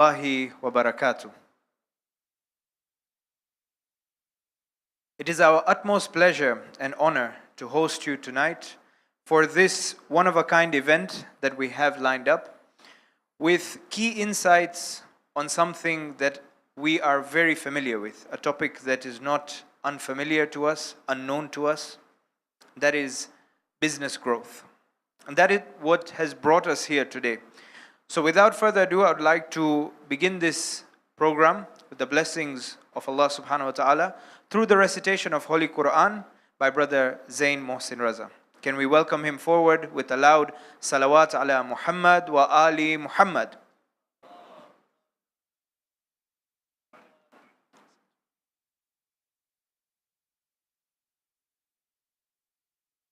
Allahi wa barakatuh. It is our utmost pleasure and honor to host you tonight for this one-of-a-kind event that we have lined up with key insights on something that we are very familiar with, a topic that is not unfamiliar to us, unknown to us, that is business growth. And that is what has brought us here today. So without further ado, I would like to begin this program with the blessings of Allah subhanahu wa ta'ala through the recitation of Holy Quran by Brother Zain Mohsin Raza. Can we welcome him forward with a loud salawat ala Muhammad wa ali Muhammad.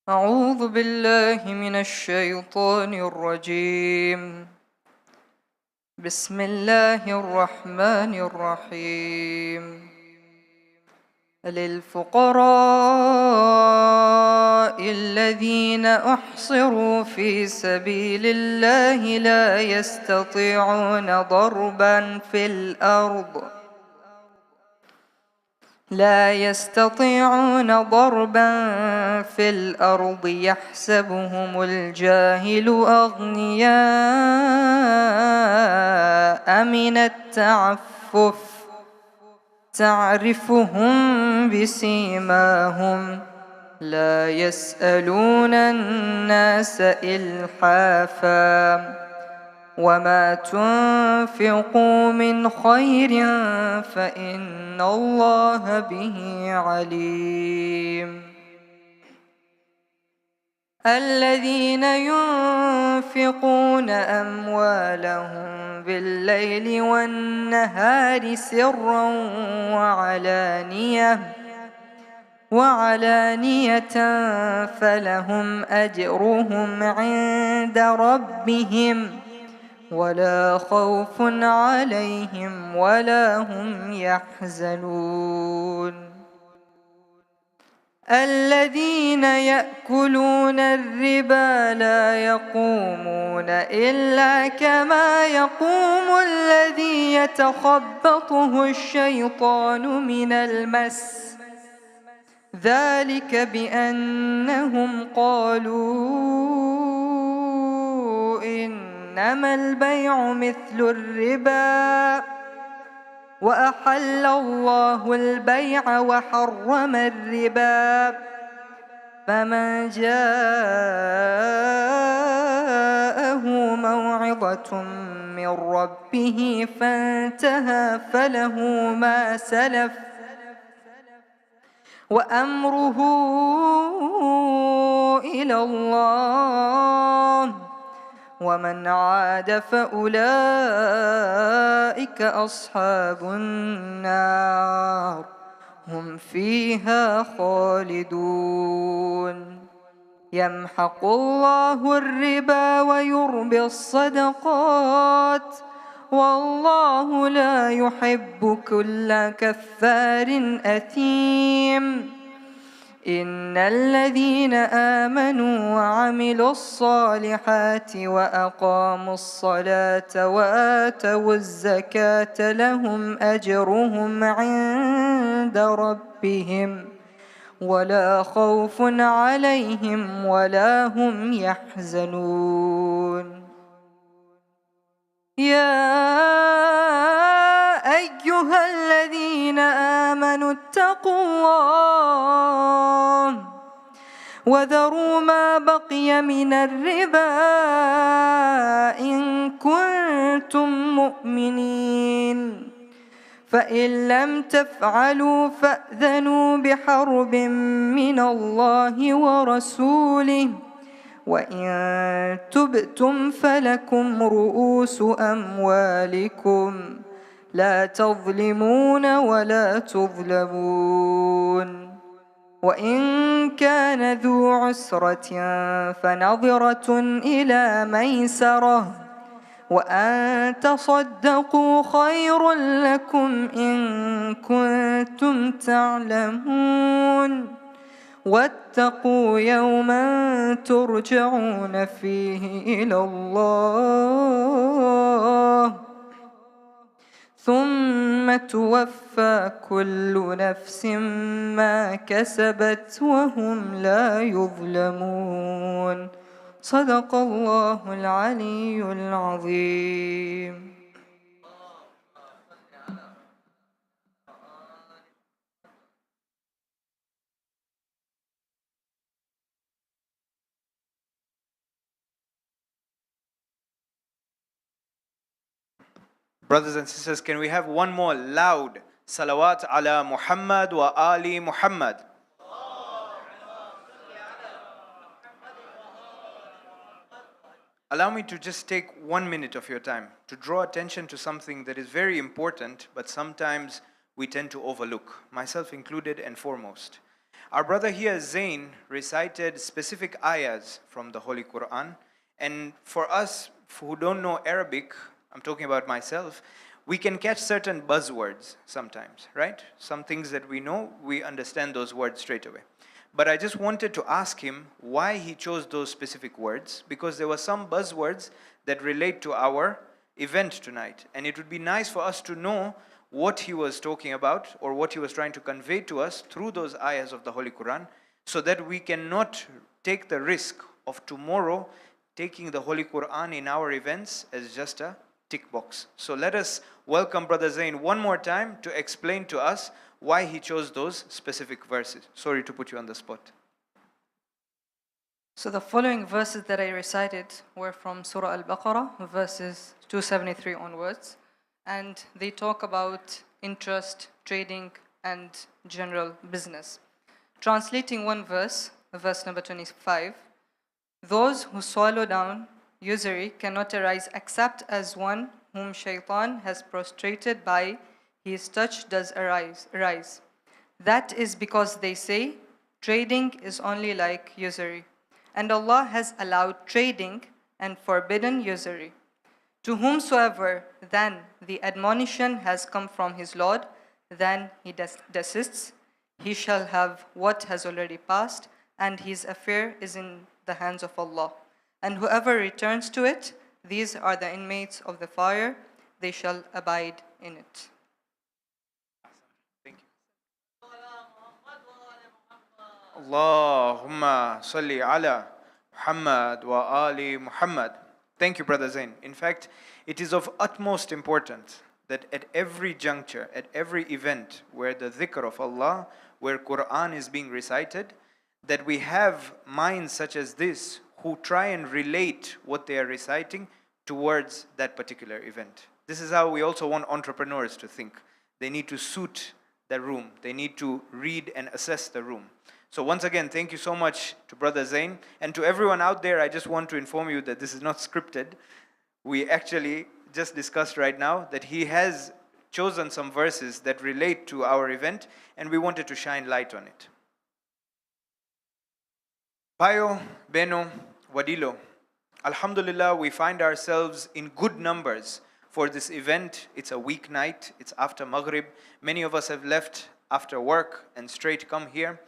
أعوذ بالله من الشيطان الرجيم بسم الله الرحمن الرحيم للفقراء الذين أحصروا في سبيل الله لا يستطيعون ضربا في الأرض يحسبهم الجاهل أغنياء من التعفف تعرفهم بسيماهم لا يسألون الناس إلحافا وما تنفقوا من خير فإن الله به عليم الذين ينفقون أموالهم بالليل والنهار سرا وعلانية فلهم أجرهم عند ربهم ولا خوف عليهم ولا هم يحزنون الذين يأكلون الربا لا يقومون إلا كما يقوم الذي يتخبطه الشيطان من المس ذلك بأنهم قالوا إنما البيع مثل الربا وأحل الله البيع وحرم الربا فمن جاءه موعظة من ربه فانتهى فله ما سلف وأمره إلى الله ومن عاد فأولئك أصحاب النار هم فيها خالدون يمحق الله الربا ويربي الصدقات والله لا يحب كل كفار أثيم إن الذين آمنوا وعملوا الصالحات وأقاموا الصلاة وآتوا الزكاة لهم أجرهم عند ربهم ولا خوف عليهم ولا هم يحزنون يا أيها الذين آمنوا اتقوا الله وذروا ما بقي من الربا إن كنتم مؤمنين فإن لم تفعلوا فأذنوا بحرب من الله ورسوله وإن تبتم فلكم رؤوس أموالكم لا تظلمون ولا تظلمون وإن كان ذو عسرة فنظرة إلى ميسرة وأن تصدقوا خير لكم إن كنتم تعلمون واتقوا يوما ترجعون فيه إلى الله يوم توفى كل نفس ما كسبت وهم لا يظلمون صدق الله العلي العظيم. Brothers and sisters, can we have one more loud salawat ala Muhammad wa ali Muhammad? Allow me to just take 1 minute of your time to draw attention to something that is very important, but sometimes we tend to overlook, myself included and foremost. Our brother here, Zain, recited specific ayahs from the Holy Quran. And for us who don't know Arabic, I'm talking about myself, we can catch certain buzzwords sometimes, right? Some things that we know, we understand those words straight away. But I just wanted to ask him why he chose those specific words, because there were some buzzwords that relate to our event tonight. And it would be nice for us to know what he was talking about or what he was trying to convey to us through those ayahs of the Holy Quran, so that we cannot take the risk of tomorrow taking the Holy Quran in our events as just a tick box. So let us welcome Brother Zain one more time to explain to us why he chose those specific verses. Sorry to put you on the spot. So the following verses that I recited were from Surah Al-Baqarah, verses 273 onwards, and they talk about interest, trading, and general business. Translating one verse, verse number 25, those who swallow down usury cannot arise except as one whom shaitan has prostrated by his touch does arise. That is because they say, trading is only like usury. And Allah has allowed trading and forbidden usury. To whomsoever then the admonition has come from his Lord, then he desists, he shall have what has already passed, and his affair is in the hands of Allah. And whoever returns to it, these are the inmates of the fire, they shall abide in it. Thank you. Allahumma salli ala Muhammad wa ali Muhammad. Thank you, Brother Zain. In fact, it is of utmost importance that at every juncture, at every event where the dhikr of Allah, where Quran is being recited, that we have minds such as this who try and relate what they are reciting towards that particular event. This is how we also want entrepreneurs to think. They need to suit the room. They need to read and assess the room. So once again, thank you so much to Brother Zain. And to everyone out there, I just want to inform you that this is not scripted. We actually just discussed right now that he has chosen some verses that relate to our event, and we wanted to shine light on it. Payo, Beno, Wadilo, Alhamdulillah, we find ourselves in good numbers for this event. It's a weeknight, it's after Maghrib. Many of us have left after work and straight come here.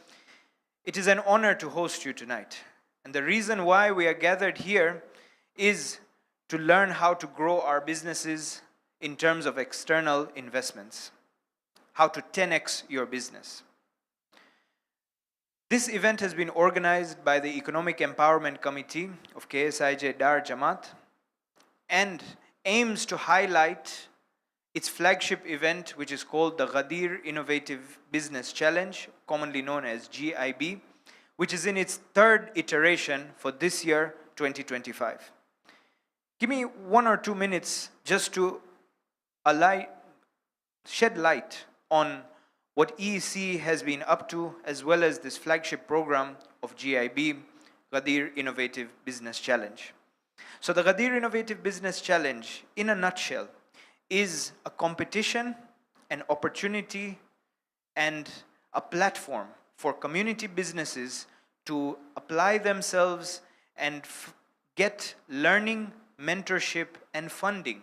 It is an honor to host you tonight. And the reason why we are gathered here is to learn how to grow our businesses in terms of external investments, how to 10x your business. This event has been organized by the Economic Empowerment Committee of KSIJ Dar Jamaat and aims to highlight its flagship event, which is called the Ghadir Innovative Business Challenge, commonly known as GIB, which is in its third iteration for this year, 2025. Give me 1 or 2 minutes just to shed light on what EEC has been up to, as well as this flagship program of GIB, Ghadir Innovative Business Challenge. So the Ghadir Innovative Business Challenge, in a nutshell, is a competition, an opportunity, and a platform for community businesses to apply themselves and get learning, mentorship, and funding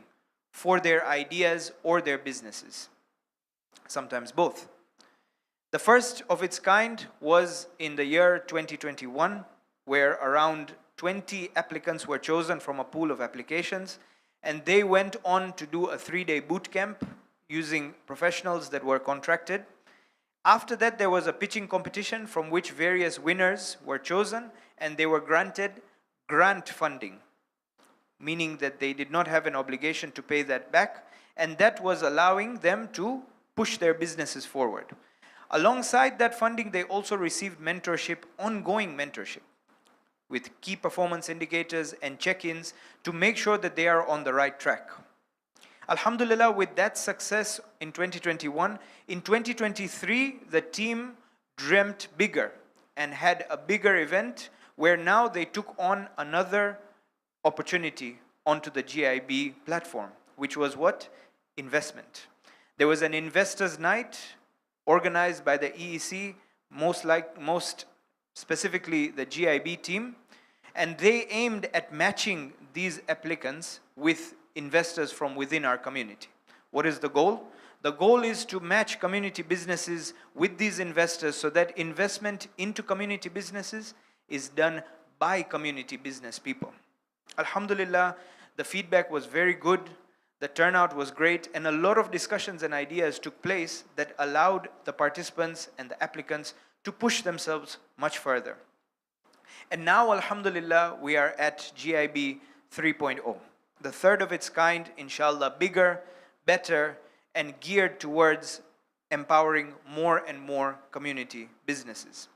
for their ideas or their businesses, sometimes both. The first of its kind was in the year 2021, where around 20 applicants were chosen from a pool of applications, and they went on to do a 3-day boot camp using professionals that were contracted. After that, there was a pitching competition from which various winners were chosen, and they were granted grant funding, meaning that they did not have an obligation to pay that back, and that was allowing them to push their businesses forward. Alongside that funding, they also received mentorship, ongoing mentorship, with key performance indicators and check-ins to make sure that they are on the right track. Alhamdulillah, with that success in 2021, in 2023, the team dreamt bigger and had a bigger event where now they took on another opportunity onto the GIB platform, which was what? Investment. There was an investors' night organized by the EEC, most specifically the GIB team, and they aimed at matching these applicants with investors from within our community. What is the goal? The goal is to match community businesses with these investors so that investment into community businesses is done by community business people. Alhamdulillah, the feedback was very good, the turnout was great, and a lot of discussions and ideas took place that allowed the participants and the applicants to push themselves much further. And now, alhamdulillah, we are at GIB 3.0, the third of its kind, inshallah, bigger, better, and geared towards empowering more and more community businesses.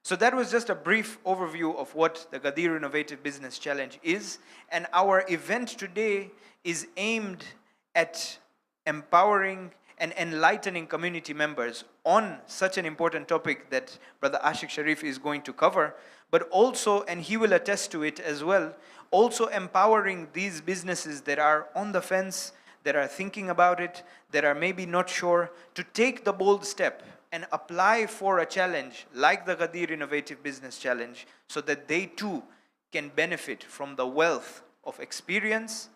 So that was just a brief overview of what the Gadir Innovative Business Challenge is, and our event today is aimed at empowering and enlightening community members on such an important topic that Brother Aashiq Shariff is going to cover, but also, and he will attest to it as well, also empowering these businesses that are on the fence, that are thinking about it, that are maybe not sure, to take the bold step and apply for a challenge like the Gadir Innovative Business Challenge so that they too can benefit from the wealth of experience,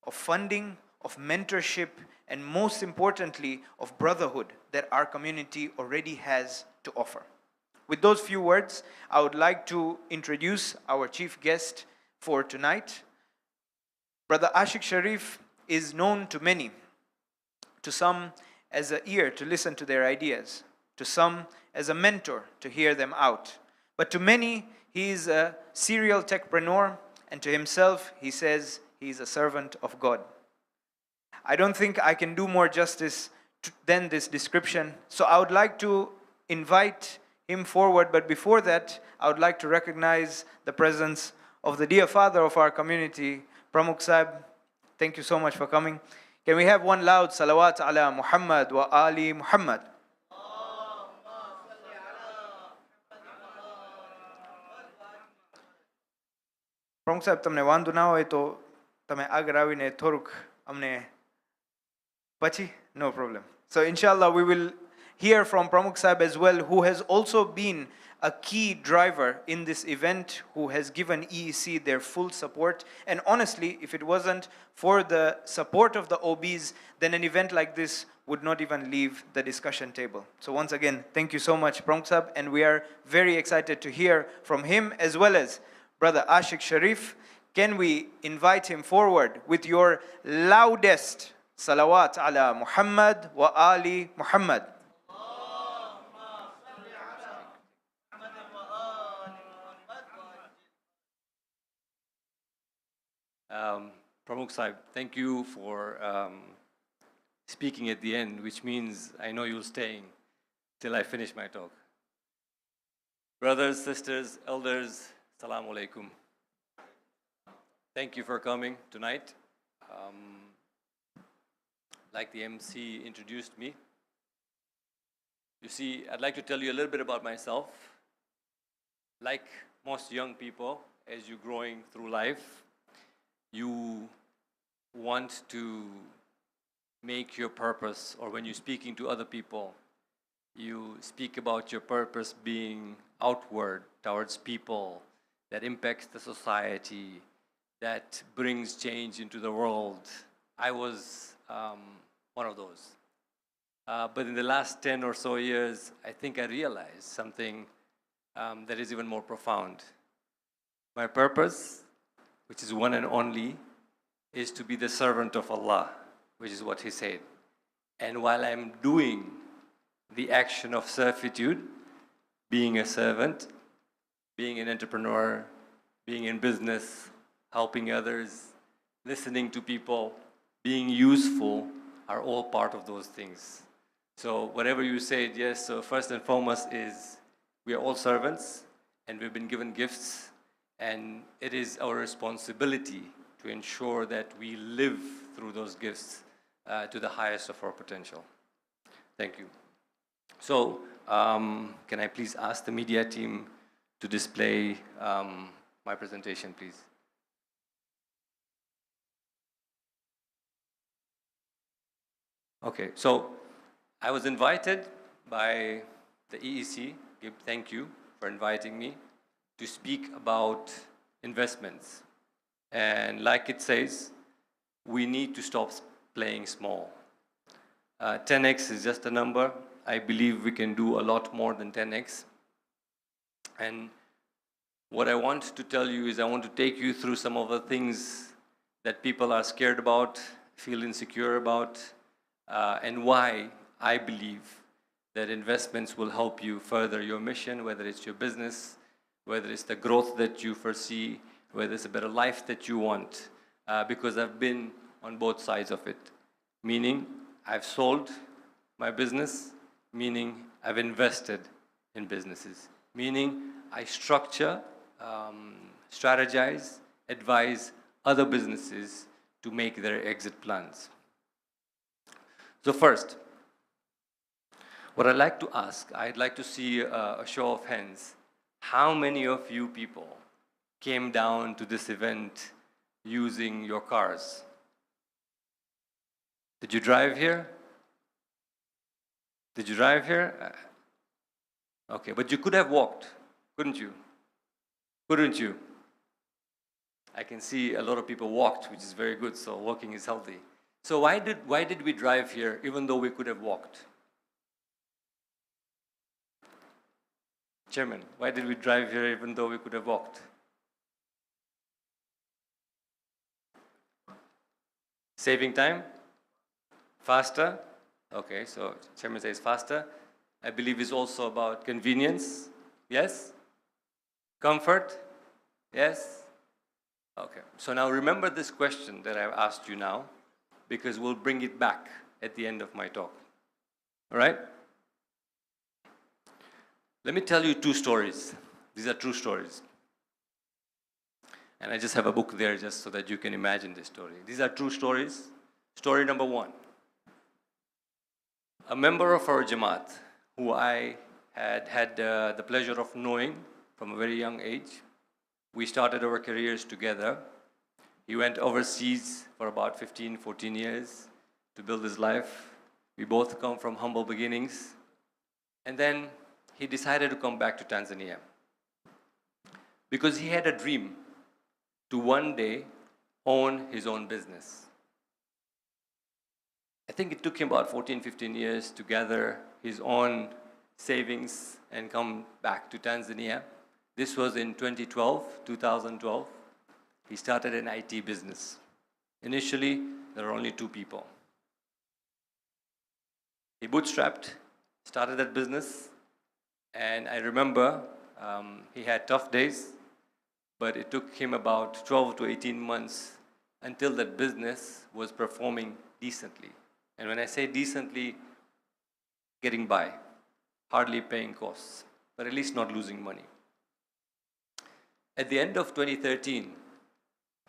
of funding, of mentorship, and most importantly, of brotherhood that our community already has to offer. With those few words, I would like to introduce our chief guest for tonight. Brother Aashiq Shariff is known to many, to some as an ear to listen to their ideas, to some as a mentor to hear them out. But to many, he is a serial techpreneur, and to himself, he says he is a servant of God. I don't think I can do more justice than this description, so I would like to invite him forward, but before that, I would like to recognize the presence of the dear father of our community, Pramukh Sahib. Thank you so much for coming. Can we have one loud salawat ala Muhammad wa ali Muhammad? Pramukh Sahib, તમને વાંધો ના હોય તો તમે આગળ આવીને થોડુંક અમને પછી? No problem. So inshallah we will hear from Pramukh Sahib as well, who has also been a key driver in this event, who has given EEC their full support. And honestly, if it wasn't for the support of the OBs, then an event like this would not even leave the discussion table. So once again, thank you so much, Pramukh Sahib, and we are very excited to hear from him as well as Brother Aashiq Shariff. Can we invite him forward with your loudest salawat ala Muhammad wa ali Muhammad? Pramukh Sahib, thank you for speaking at the end, which means I know you'll stay till I finish my talk. Brothers, sisters, elders, Salaam alaikum. Thank you for coming tonight. Like the MC introduced me, you see, I'd like to tell you a little bit about myself. Like most young people, as you're growing through life, you want to make your purpose, or when you're speaking to other people, you speak about your purpose being outward towards people that impacts the society, that brings change into the world. I was one of those. But in the last 10 or so years, I think I realized something that is even more profound. My purpose, which is one and only, is to be the servant of Allah, which is what he said. And while I'm doing the action of servitude, being a servant, being an entrepreneur, being in business, helping others, listening to people, being useful are all part of those things. So whatever you said, yes, so first and foremost is we are all servants and we've been given gifts, and it is our responsibility to ensure that we live through those gifts to the highest of our potential. Thank you. So can I please ask the media team to display my presentation, please? Okay, so I was invited by the EEC, thank you for inviting me, to speak about investments. And like it says, we need to stop playing small. 10x is just a number. I believe we can do a lot more than 10x. And what I want to tell you is I want to take you through some of the things that people are scared about, feel insecure about, and why I believe that investments will help you further your mission, whether it's your business, whether it's the growth that you foresee, whether it's a better life that you want, because I've been on both sides of it. Meaning, I've sold my business, meaning I've invested in businesses, meaning I structure, strategize, advise other businesses to make their exit plans. So first, what I'd like to ask, I'd like to see a show of hands. How many of you people came down to this event using your cars? Did you drive here? Did you drive here? Okay, but you could have walked, couldn't you? Couldn't you? I can see a lot of people walked, which is very good, so walking is healthy. So why did we drive here even though we could have walked? Chairman, why did we drive here even though we could have walked? Saving time? Faster? Okay, so Chairman says faster. I believe it's also about convenience. Yes? Comfort? Yes? Okay, so now remember this question that I've asked you now, because we'll bring it back at the end of my talk. All right? Let me tell you two stories. These are true stories. And I just have a book there just so that you can imagine this story. These are true stories. Story number one. A member of our Jamaat, who I had the pleasure of knowing from a very young age, we started our careers together. He went overseas for about 15, 14 years to build his life. We both come from humble beginnings. And then he decided to come back to Tanzania because he had a dream to one day own his own business. I think it took him about 14, 15 years to gather his own savings and come back to Tanzania. This was in 2012. He started an IT business. Initially, there were only 2 people. He bootstrapped, started that business, and I remember he had tough days, but it took him about 12 to 18 months until that business was performing decently. And when I say decently, getting by, hardly paying costs, but at least not losing money. At the end of 2013,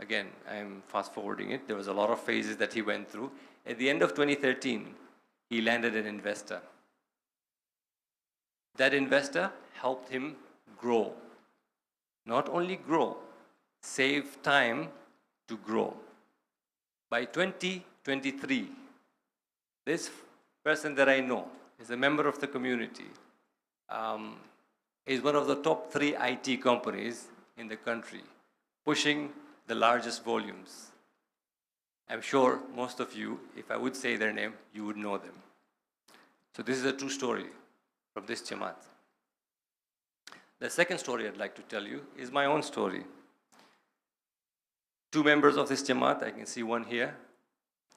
again, I'm fast forwarding it, there was a lot of phases that he went through. At the end of 2013, he landed an investor. That investor helped him grow. Not only grow, save time to grow. By 2023, this person that I know is a member of the community, is one of the top 3 IT companies in the country, pushing the largest volumes. I'm sure most of you, if I would say their name, you would know them. So this is a true story from this Jamaat. The second story I'd like to tell you is my own story. 2 members of this Jamaat, I can see one here,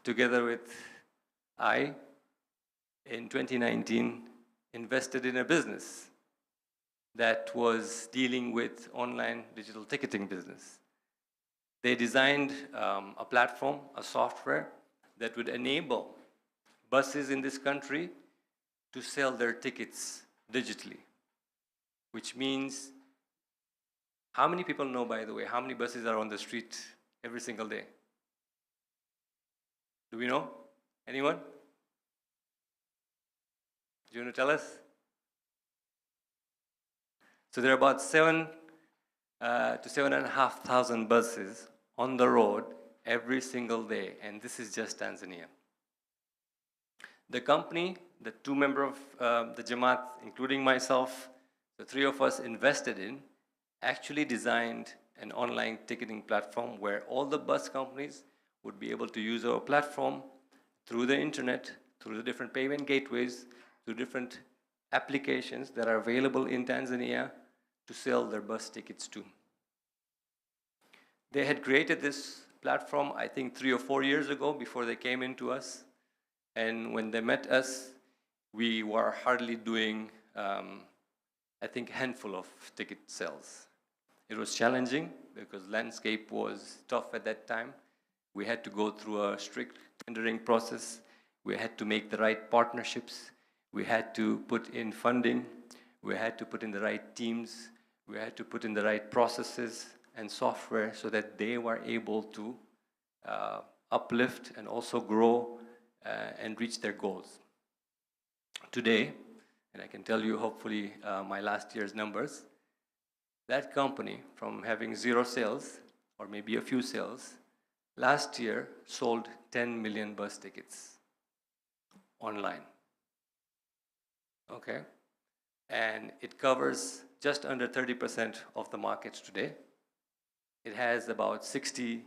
together with I, in 2019 invested in a business that was dealing with online digital ticketing business. They designed a platform, a software that would enable buses in this country to sell their tickets digitally, which means, how many people know, by the way, how many buses are on the street every single day? Do we know? Anyone? Do you want to tell us? So there are about 7 to 7,500 buses on the road every single day, and this is just Tanzania. The company, the 2 members of the Jamaat, including myself, the 3 of us invested in, actually designed an online ticketing platform where all the bus companies would be able to use our platform through the internet, through the different payment gateways, through different applications that are available in Tanzania to sell their bus tickets to. They had created this platform, I think 3 or 4 years ago before they came into us. And when they met us, we were hardly doing, I think, a handful of ticket sales. It was challenging because landscape was tough at that time. We had to go through a strict tendering process. We had to make the right partnerships. We had to put in funding. We had to put in the right teams. We had to put in the right processes and software so that they were able to uplift and also grow and reach their goals. Today, and I can tell you hopefully my last year's numbers, that company, from having 0 sales or maybe a few sales, last year sold 10 million bus tickets online. Okay? And it covers just under 30% of the markets today. It has about 60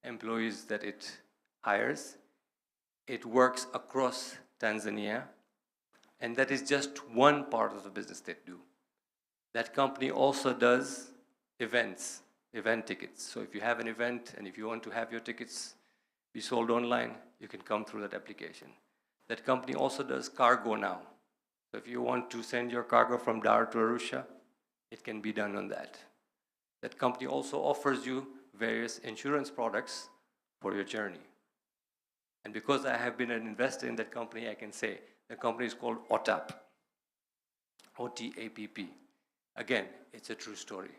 employees that it hires. It works across Tanzania, and that is just one part of the business they do. That company also does events, event tickets. So if you have an event and if you want to have your tickets be sold online, you can come through that application. That company also does cargo now. So if you want to send your cargo from Dar to Arusha, it can be done on that. That company also offers you various insurance products for your journey. And because I have been an investor in that company, I can say the company is called OTAP, O-T-A-P-P. Again, it's a true story.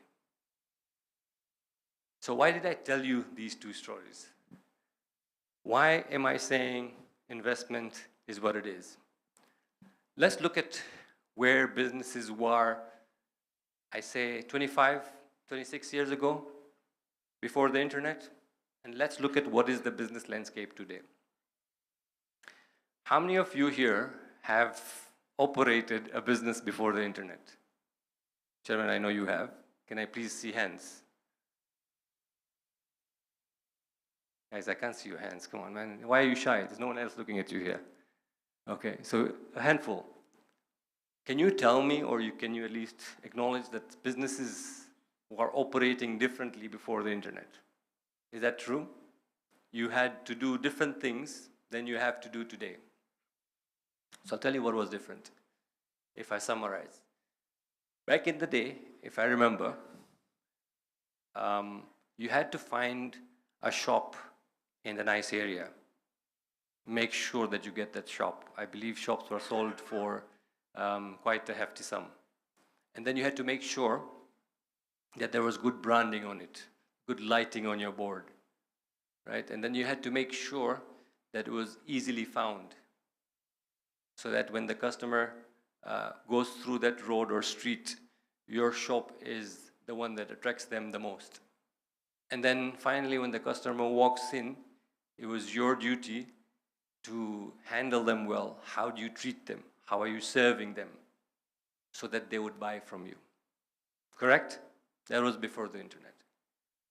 So why did I tell you these 2 stories? Why am I saying investment is what it is? Let's look at where businesses were, I say 25, 26 years ago, before the internet, and let's look at what is the business landscape today. How many of you here have operated a business before the internet? Chairman, I know you have. Can I please see hands? Guys, I can't see your hands. Come on, man. Why are you shy? There's no one else looking at you here. Okay, so a handful. Can you tell me, or can you at least acknowledge that businesses were operating differently before the internet? Is that true? You had to do different things than you have to do today. So I'll tell you what was different, if I summarize. Back in the day, if I remember, you had to find a shop in a nice area. Make sure that you get that shop. I believe shops were sold for quite a hefty sum. And then you had to make sure that there was good branding on it, good lighting on your board, right? And then you had to make sure that it was easily found, so that when the customer goes through that road or street, your shop is the one that attracts them the most. And then finally, when the customer walks in, it was your duty to handle them well. How do you treat them? How are you serving them? So that they would buy from you. Correct? That was before the internet.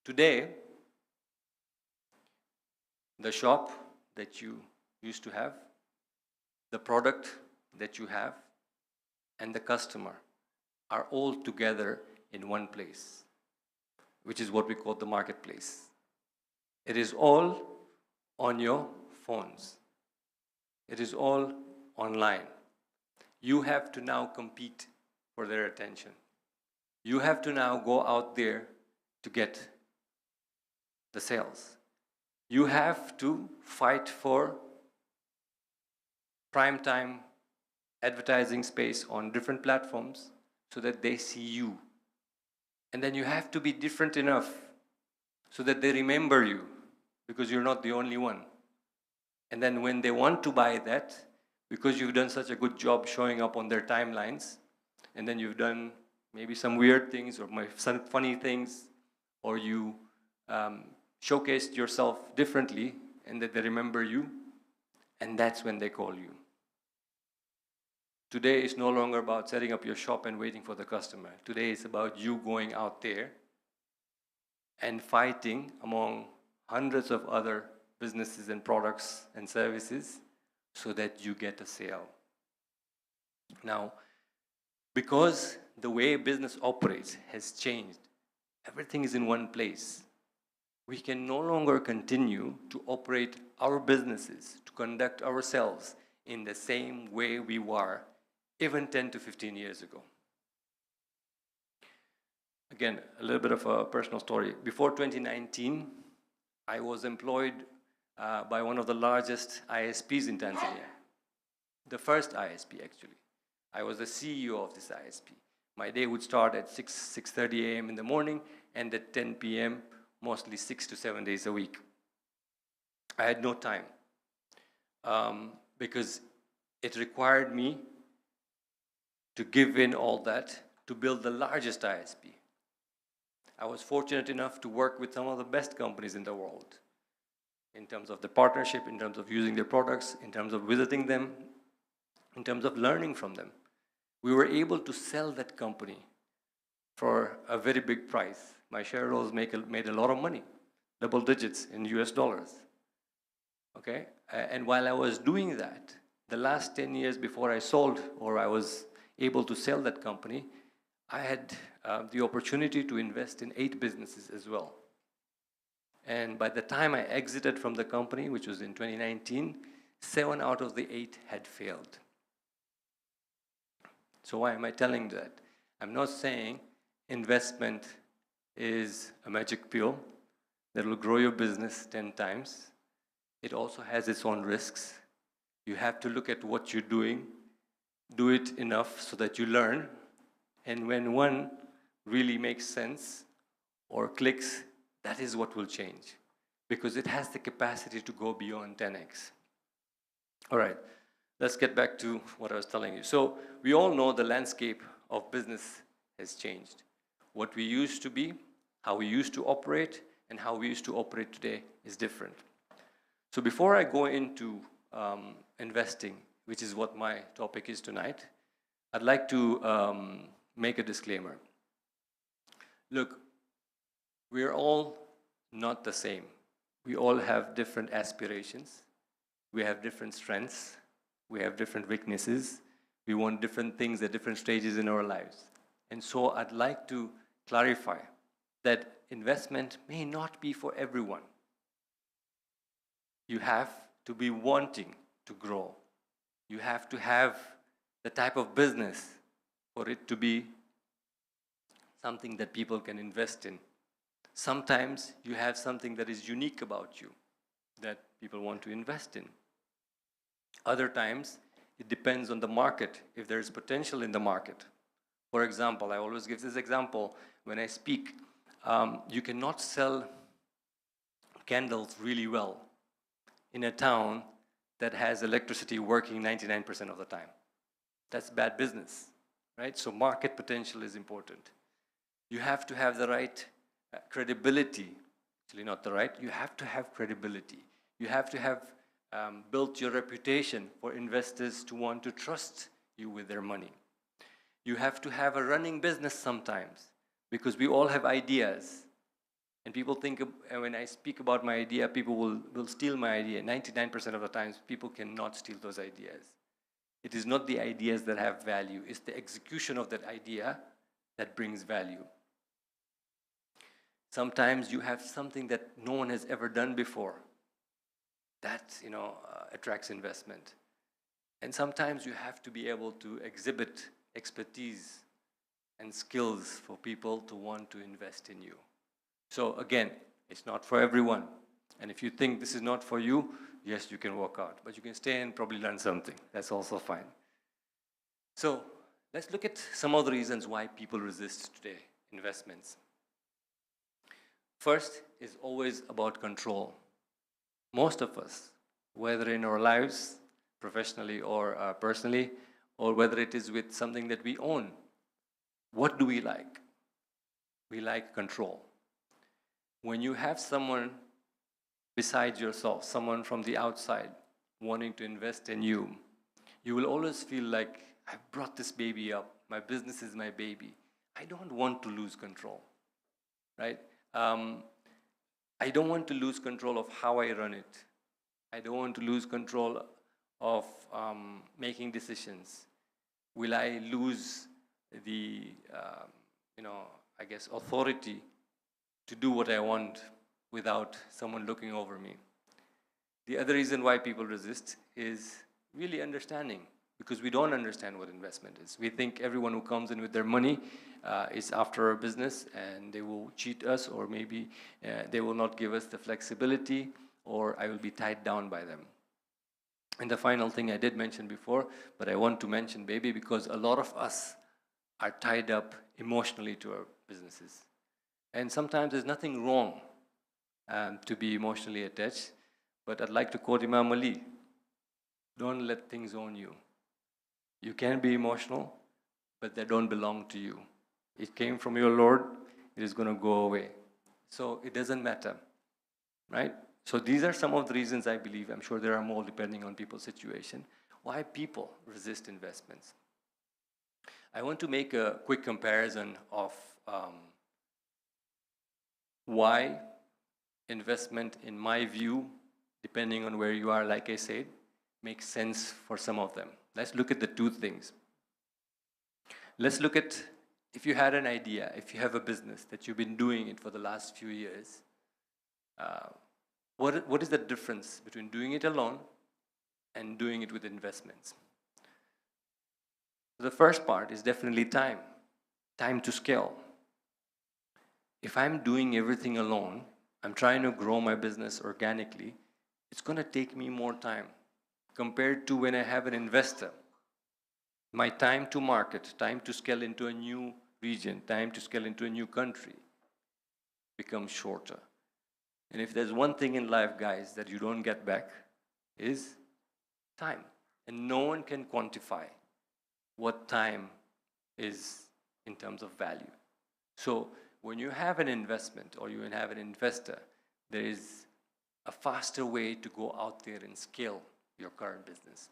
Today, the shop that you used to have, the product that you have, and the customer are all together in one place, which is what we call the marketplace. It is all on your phones. It is all online. You have to now compete for their attention. You have to now go out there to get the sales. You have to fight for prime time advertising space on different platforms so that they see you. And then you have to be different enough so that they remember you, because you're not the only one. And then when they want to buy that, because you've done such a good job showing up on their timelines, and then you've done maybe some weird things or some funny things, or you showcased yourself differently, and that they remember you, and that's when they call you. Today is no longer about setting up your shop and waiting for the customer. Today is about you going out there and fighting among hundreds of other businesses and products and services so that you get a sale. Now, because the way business operates has changed, everything is in one place. We can no longer continue to operate our businesses, to conduct ourselves in the same way we were even 10 to 15 years ago. Again, a little bit of a personal story. Before 2019, I was employed by one of the largest ISPs in Tanzania. The first ISP, actually. I was the CEO of this ISP. My day would start at 6:30 a.m. in the morning and at 10 p.m., mostly 6 to 7 days a week. I had no time because it required me to give in all that to build the largest ISP. I was fortunate enough to work with some of the best companies in the world in terms of the partnership, in terms of using their products, in terms of visiting them, in terms of learning from them. We were able to sell that company for a very big price. My shareholders made a lot of money, double digits in US dollars. Okay? And while I was doing that, the last 10 years before I sold, or I was able to sell that company, I had the opportunity to invest in 8 businesses as well. And by the time I exited from the company, which was in 2019, 7 out of the 8 had failed. So why am I telling that? I'm not saying investment is a magic pill that will grow your business 10 times. It also has its own risks. You have to look at what you're doing, do it enough so that you learn, and when one really makes sense or clicks, that is what will change, because it has the capacity to go beyond 10x. All right, let's get back to what I was telling you. So we all know the landscape of business has changed. What we used to be, how we used to operate, and how we used to operate today is different. So before I go into investing, which is what my topic is tonight, I'd like to make a disclaimer. Look, we're all not the same. We all have different aspirations. We have different strengths. We have different weaknesses. We want different things at different stages in our lives. And so I'd like to clarify that investment may not be for everyone. You have to be wanting to grow. You have to have the type of business for it to be something that people can invest in. Sometimes you have something that is unique about you that people want to invest in. Other times, it depends on the market, if there is potential in the market. For example, I always give this example when I speak. You cannot sell candles really well in a town that has electricity working 99% of the time. That's bad business, right? So market potential is important. You have to have the right credibility. Actually, not the right. You have to have credibility. You have to have built your reputation for investors to want to trust you with their money. You have to have a running business sometimes, because we all have ideas. And people think, when I speak about my idea, people will steal my idea. 99% of the times, people cannot steal those ideas. It is not the ideas that have value. It's the execution of that idea that brings value. Sometimes you have something that no one has ever done before. That, attracts investment. And sometimes you have to be able to exhibit expertise and skills for people to want to invest in you. So again, it's not for everyone. And if you think this is not for you, yes, you can walk out. But you can stay and probably learn something. That's also fine. So let's look at some of the reasons why people resist today investments. First is always about control. Most of us, whether in our lives, professionally or personally, or whether it is with something that we own, what do we like? We like control. When you have someone besides yourself, someone from the outside wanting to invest in you, you will always feel like, I've brought this baby up. My business is my baby. I don't want to lose control, right? I don't want to lose control of how I run it. I don't want to lose control of making decisions. Will I lose the, I guess, authority to do what I want without someone looking over me? The other reason why people resist is really understanding, because we don't understand what investment is. We think everyone who comes in with their money is after our business and they will cheat us, or maybe they will not give us the flexibility, or I will be tied down by them. And the final thing I did mention before, but I want to mention baby because a lot of us are tied up emotionally to our businesses. And sometimes there's nothing wrong to be emotionally attached, but I'd like to quote Imam Ali, don't let things own you. You can be emotional, but they don't belong to you. It came from your Lord, it is going to go away. So it doesn't matter, right? So these are some of the reasons I believe, I'm sure there are more depending on people's situation, why people resist investments. I want to make a quick comparison of why investment, in my view, depending on where you are, like I said, makes sense for some of them. Let's look at the two things. Let's look at, if you had an idea, if you have a business that you've been doing it for the last few years, what is the difference between doing it alone and doing it with investments? The first part is definitely time to scale. If I'm doing everything alone, I'm trying to grow my business organically, it's going to take me more time compared to when I have an investor. My time to market, time to scale into a new region, time to scale into a new country becomes shorter. And if there's one thing in life, guys, that you don't get back, is time. And no one can quantify what time is in terms of value. So when you have an investment or you have an investor, there is a faster way to go out there and scale your current business.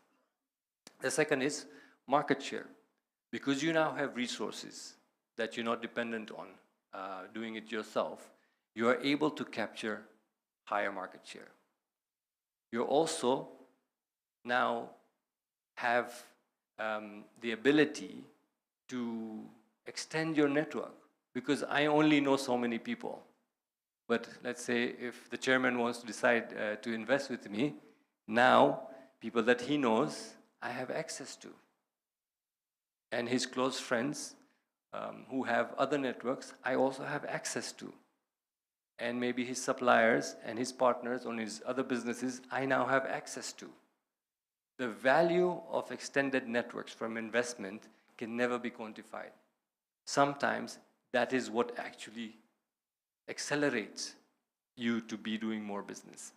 The second is market share. Because you now have resources that you're not dependent on doing it yourself, you are able to capture higher market share. You also now have the ability to extend your network, because I only know so many people. But let's say if the chairman wants to decide to invest with me, now people that he knows, I have access to. And his close friends who have other networks, I also have access to. And maybe his suppliers and his partners on his other businesses, I now have access to. The value of extended networks from investment can never be quantified. Sometimes that is what actually accelerates you to be doing more business.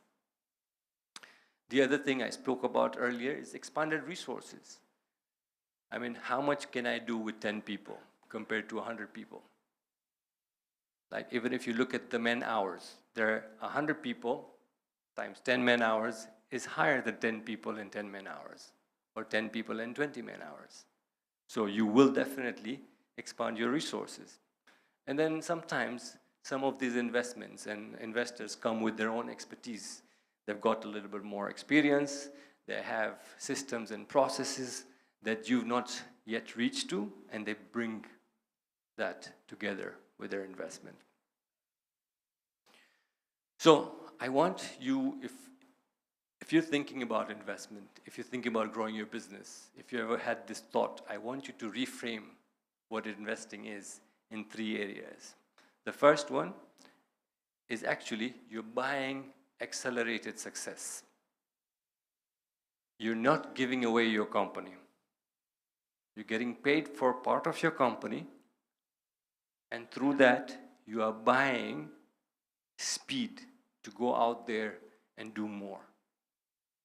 The other thing I spoke about earlier is expanded resources. I mean, how much can I do with 10 people compared to 100 people? Like, even if you look at the man hours, there are 100 people times 10 man hours is higher than 10 people and 10 man hours, or 10 people and 20 man hours. So you will definitely expand your resources. And then sometimes some of these investments and investors come with their own expertise. They've got a little bit more experience. They have systems and processes that you've not yet reached to, and they bring that together with their investment. So I want you, if If you're thinking about investment, if you're thinking about growing your business, if you ever had this thought, I want you to reframe what investing is in 3 areas. The first one is actually you're buying accelerated success. You're not giving away your company. You're getting paid for part of your company, and through that, you are buying speed to go out there and do more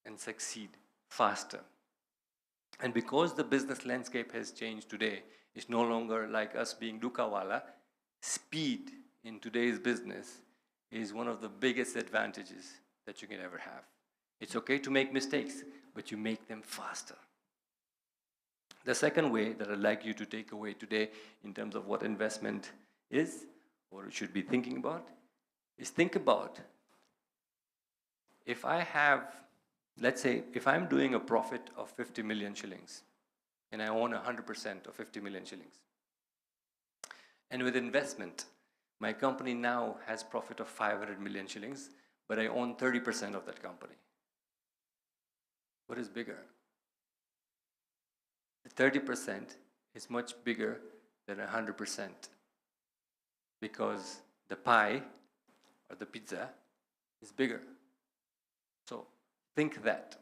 and succeed faster. And because the business landscape has changed today, it's no longer like us being dukawala. Speed in today's business is one of the biggest advantages that you can ever have. It's okay to make mistakes, but you make them faster. The second way that I'd like you to take away today in terms of what investment is, or you should be thinking about, is think about if I have, let's say, if I'm doing a profit of 50 million shillings and I own 100% of 50 million shillings. And with investment, my company now has profit of 500 million shillings, but I own 30% of that company. What is bigger? The 30% is much bigger than 100% because the pie or the pizza is bigger. So think that.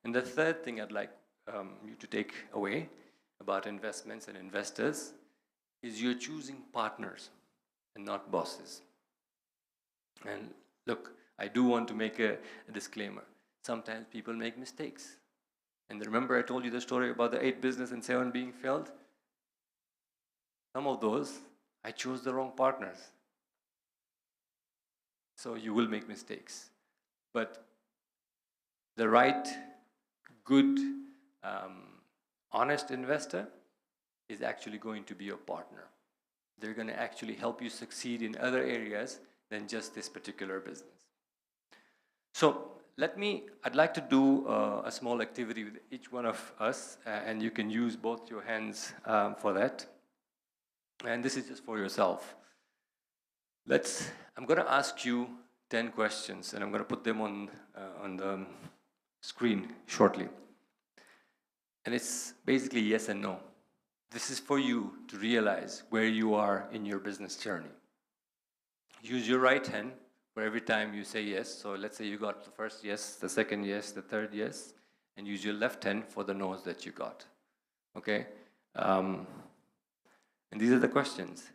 And the third thing I'd like you to take away about investments and investors is you're choosing partners and not bosses. And look, I do want to make a disclaimer. Sometimes people make mistakes. And remember I told you the story about the 8 business and 7 being failed? Some of those, I chose the wrong partners. So you will make mistakes. But the right, good, honest investor is actually going to be your partner. They're going to actually help you succeed in other areas than just this particular business. So I'd like to do a small activity with each one of us, and you can use both your hands for that. And this is just for yourself. I'm going to ask you 10 questions, and I'm going to put them on the screen shortly. And it's basically yes and no. This is for you to realize where you are in your business journey. Use your right hand for every time you say yes. So let's say you got the first yes, the second yes, the third yes, and use your left hand for the no's that you got. Okay? And these are the questions.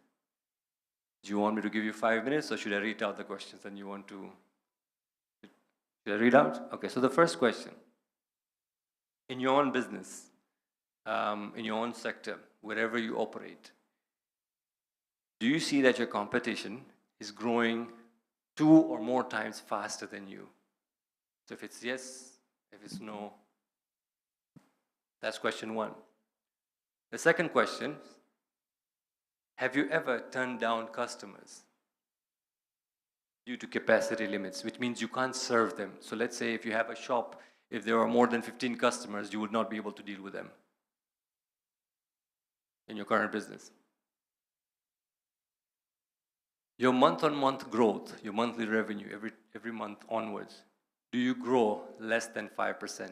Do you want me to give you 5 minutes, or should I read out the questions and you want to? Should I read out? Okay, so the first question. In your own business, in your own sector, wherever you operate, do you see that your competition is growing 2 or more times faster than you? So if it's yes, if it's no, that's question 1. The second question, have you ever turned down customers due to capacity limits, which means you can't serve them? So let's say if you have a shop, if there are more than 15 customers, you would not be able to deal with them in your current business. Your month-on-month growth, your monthly revenue, every month onwards, do you grow less than 5%?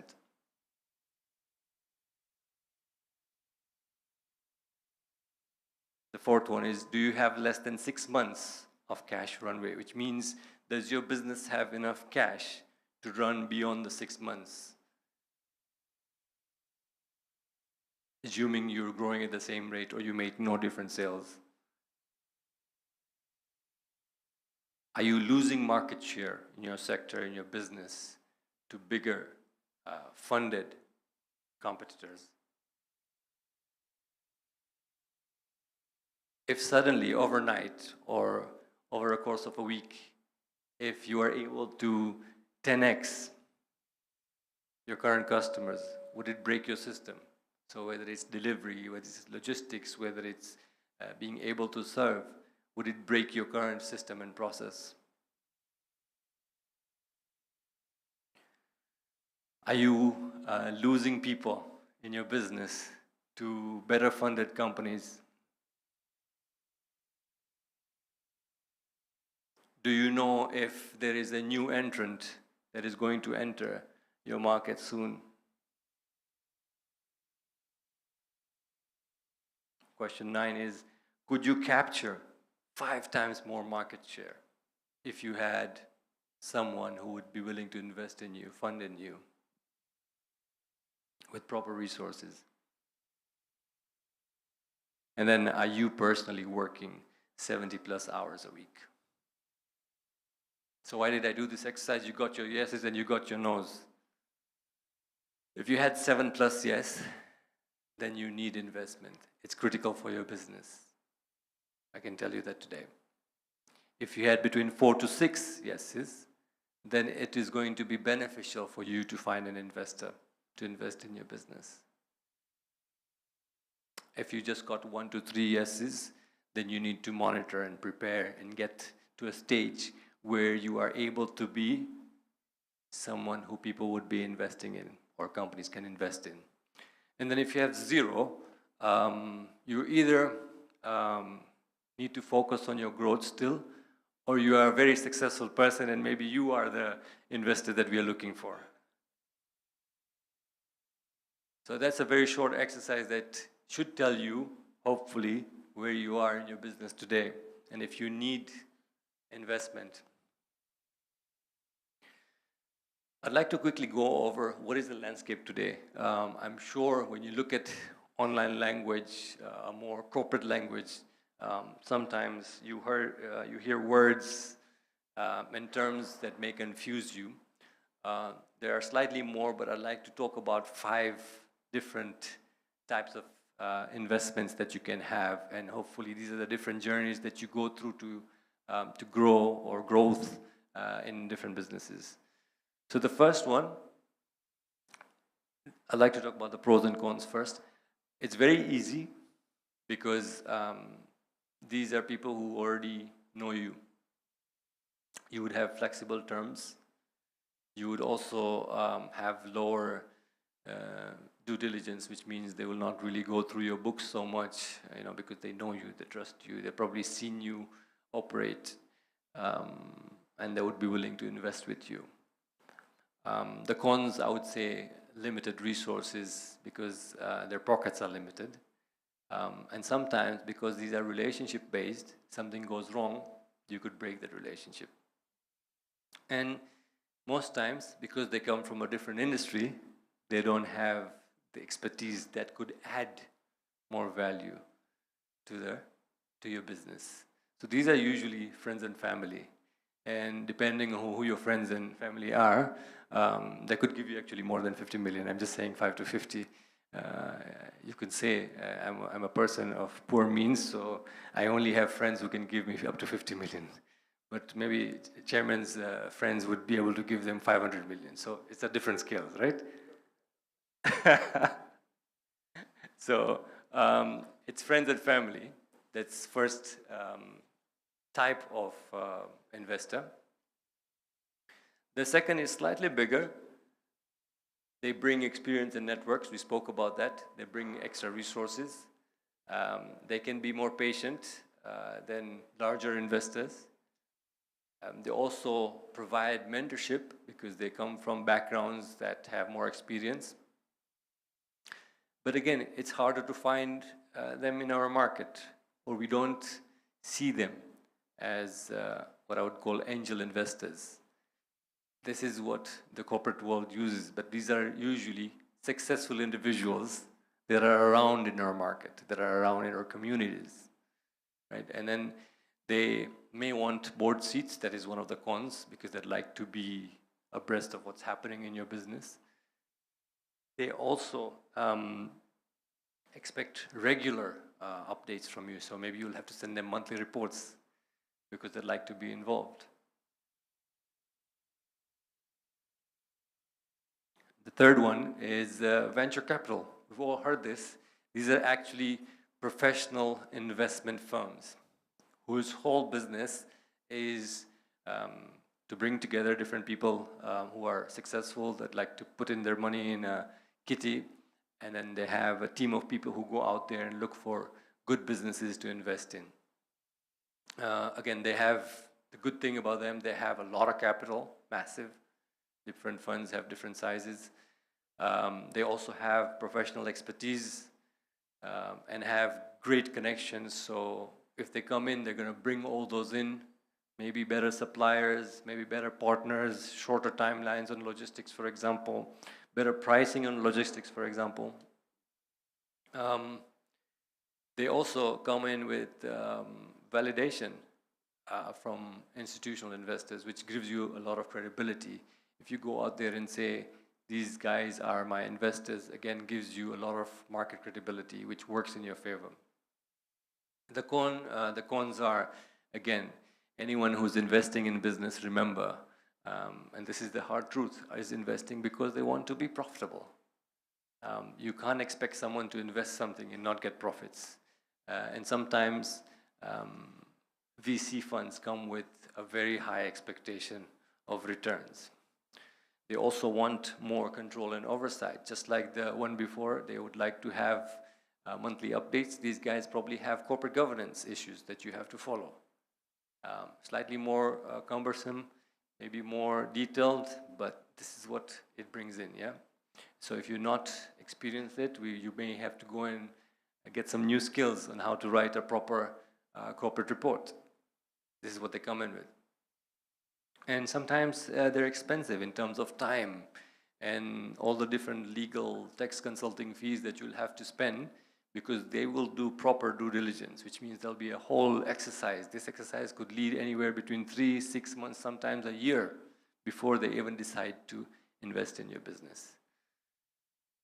The fourth one is, do you have less than 6 months of cash runway, which means does your business have enough cash to run beyond the 6 months? Assuming you're growing at the same rate or you make no different sales. Are you losing market share in your sector, in your business, to bigger, funded competitors? If suddenly, overnight, or over a course of a week, if you are able to 10x your current customers, would it break your system? So whether it's delivery, whether it's logistics, whether it's being able to serve, would it break your current system and process? Are you losing people in your business to better funded companies? Do you know if there is a new entrant that is going to enter your market soon. Question 9 is, could you capture 5 times more market share if you had someone who would be willing to invest in you, fund in you, with proper resources? And then, are you personally working 70 plus hours a week? So why did I do this exercise? You got your yeses and you got your nos. If you had 7 plus yes, then you need investment. It's critical for your business. I can tell you that today. If you had between 4 to 6 yeses, then it is going to be beneficial for you to find an investor to invest in your business. If you just got 1 to 3 yeses, then you need to monitor and prepare and get to a stage where you are able to be someone who people would be investing in or companies can invest in. And then if you have 0, you either need to focus on your growth still, or you are a very successful person and maybe you are the investor that we are looking for. So that's a very short exercise that should tell you, hopefully, where you are in your business today and if you need investment. I'd like to quickly go over what is the landscape today. I'm sure when you look at online language, a more corporate language, sometimes you hear words and terms that may confuse you. There are slightly more, but I'd like to talk about 5 different types of investments that you can have, and hopefully these are the different journeys that you go through to grow or growth in different businesses. So the first one, I'd like to talk about the pros and cons first. It's very easy because these are people who already know you. You would have flexible terms. You would also have lower due diligence, which means they will not really go through your books so much, because they know you, they trust you, they've probably seen you operate, and they would be willing to invest with you. The cons, I would say, limited resources because their pockets are limited. And sometimes, because these are relationship-based, something goes wrong, you could break that relationship. And most times, because they come from a different industry, they don't have the expertise that could add more value to your business. So these are usually friends and family. And depending on who your friends and family are, they could give you actually more than 50 million. I'm just saying 5 to 50. You could say I'm a person of poor means, so I only have friends who can give me up to 50 million. But maybe chairman's friends would be able to give them 500 million. So it's a different scale, right? So it's friends and family. That's first type of investor. The second is slightly bigger. They bring experience and networks. We spoke about that. They bring extra resources. They can be more patient than larger investors. They also provide mentorship because they come from backgrounds that have more experience. But again, it's harder to find them in our market, or we don't see them as what I would call angel investors. This is what the corporate world uses, but these are usually successful individuals that are around in our market, that are around in our communities, right? And then they may want board seats. That is one of the cons, because they'd like to be abreast of what's happening in your business. They also expect regular updates from you, so maybe you'll have to send them monthly reports because they'd like to be involved. The third one is venture capital. We've all heard this. These are actually professional investment firms whose whole business is to bring together different people who are successful, that like to put in their money in a kitty, and then they have a team of people who go out there and look for good businesses to invest in. Again, they have the good thing about them, they have a lot of capital, massive. Different funds have different sizes. They also have professional expertise and have great connections. So if they come in, they're going to bring all those in. Maybe better suppliers, maybe better partners, shorter timelines on logistics, for example, better pricing on logistics, for example. They also come in with validation from institutional investors, which gives you a lot of credibility. If you go out there and say, these guys are my investors, again, gives you a lot of market credibility, which works in your favor. The cons are, again, anyone who's investing in business, remember, and this is the hard truth, is investing because they want to be profitable. You can't expect someone to invest something and not get profits. And sometimes VC funds come with a very high expectation of returns. They also want more control and oversight. Just like the one before, they would like to have monthly updates. These guys probably have corporate governance issues that you have to follow. Slightly more cumbersome, maybe more detailed, but this is what it brings in, yeah? So if you're not experienced it, you may have to go and get some new skills on how to write a proper corporate report. This is what they come in with. And sometimes they're expensive in terms of time and all the different legal tax consulting fees that you'll have to spend, because they will do proper due diligence, which means there'll be a whole exercise. This exercise could lead anywhere between 3, 6 months, sometimes a year, before they even decide to invest in your business.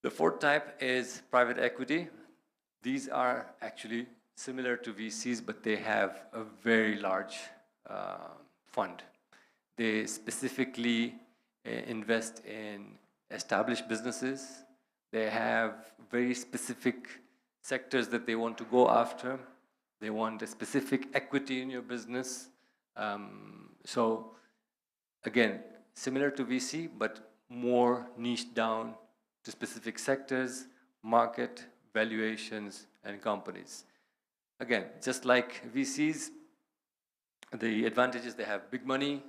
The fourth type is private equity. These are actually similar to VCs, but they have a very large fund. They specifically invest in established businesses. They have very specific sectors that they want to go after. They want a specific equity in your business. So again, similar to VC, but more niche down to specific sectors, market, valuations, and companies. Again, just like VCs, the advantage is they have big money,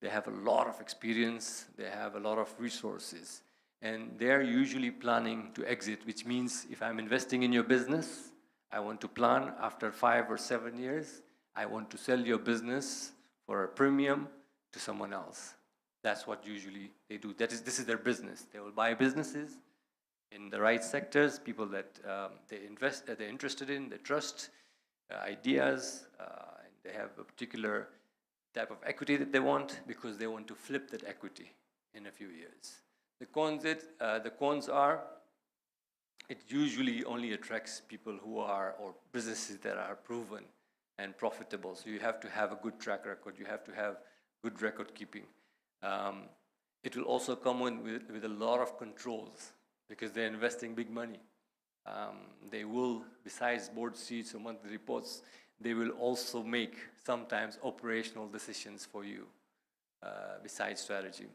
they have a lot of experience, they have a lot of resources, and they're usually planning to exit, which means if I'm investing in your business, I want to plan after 5 or 7 years, I want to sell your business for a premium to someone else. That's what usually they do. This is their business. They will buy businesses in the right sectors, people that they're interested in, they trust, ideas, and they have a particular type of equity that they want because they want to flip that equity in a few years. The cons are, it usually only attracts people who are, or businesses that are proven and profitable. So you have to have a good track record. You have to have good record keeping. It will also come with a lot of controls because they're investing big money. They will, besides board seats or monthly reports, they will also make sometimes operational decisions for you besides strategy.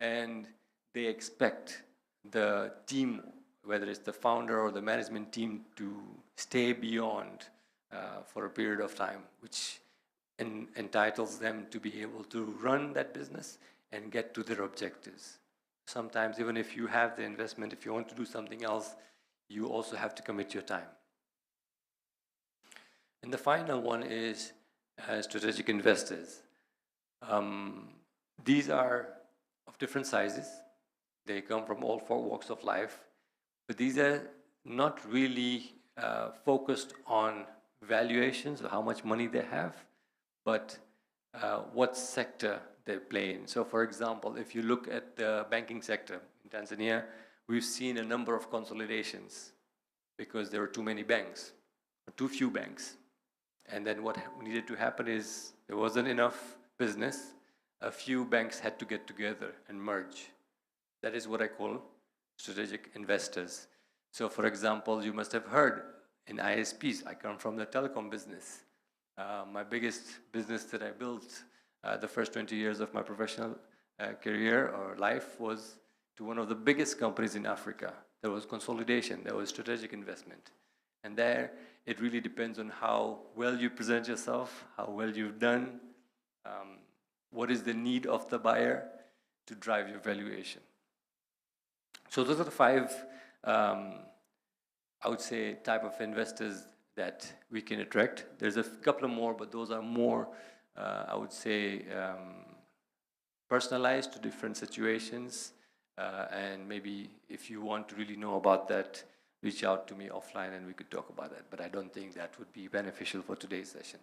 And they expect the team, whether it's the founder or the management team, to stay beyond for a period of time, which entitles them to be able to run that business and get to their objectives. Sometimes even if you have the investment, if you want to do something else, you also have to commit your time. And the final one is strategic investors. These are of different sizes. They come from all 4 walks of life, but these are not really focused on valuations or how much money they have, but what sector they play in. So for example, if you look at the banking sector in Tanzania, we've seen a number of consolidations because there were too many banks, or too few banks. And then what needed to happen is there wasn't enough business. A few banks had to get together and merge. That is what I call strategic investors. So for example, you must have heard in ISPs, I come from the telecom business. My biggest business that I built the first 20 years of my professional career or life was to one of the biggest companies in Africa. There was consolidation, there was strategic investment. And there, it really depends on how well you present yourself, how well you've done, what is the need of the buyer. to drive your valuation. So those are the five, I would say, type of investors that we can attract. There's a couple of more, but those are more, I would say, personalized to different situations. And maybe if you want to really know about that, reach out to me offline and we could talk about that. But I don't think that would be beneficial for today's session.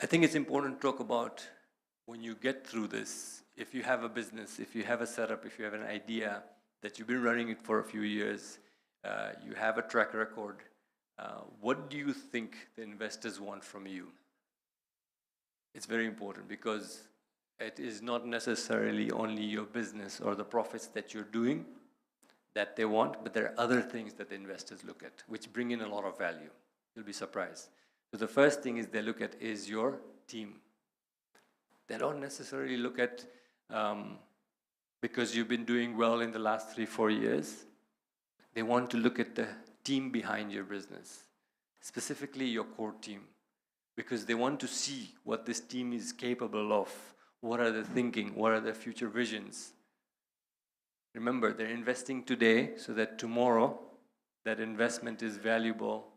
I think it's important to talk about when you get through this, if you have a business, if you have a setup, if you have an idea that you've been running it for a few years, you have a track record, what do you think the investors want from you? It's very important because it is not necessarily only your business or the profits that you're doing that they want, but there are other things that the investors look at, which bring in a lot of value. You'll be surprised. So the first thing is they look at is your team. They don't necessarily look at because you've been doing well in the last 3-4 years. They want to look at the team behind your business, specifically your core team, because they want to see what this team is capable of. What are they thinking? What are their future visions? Remember, they're investing today so that tomorrow that investment is valuable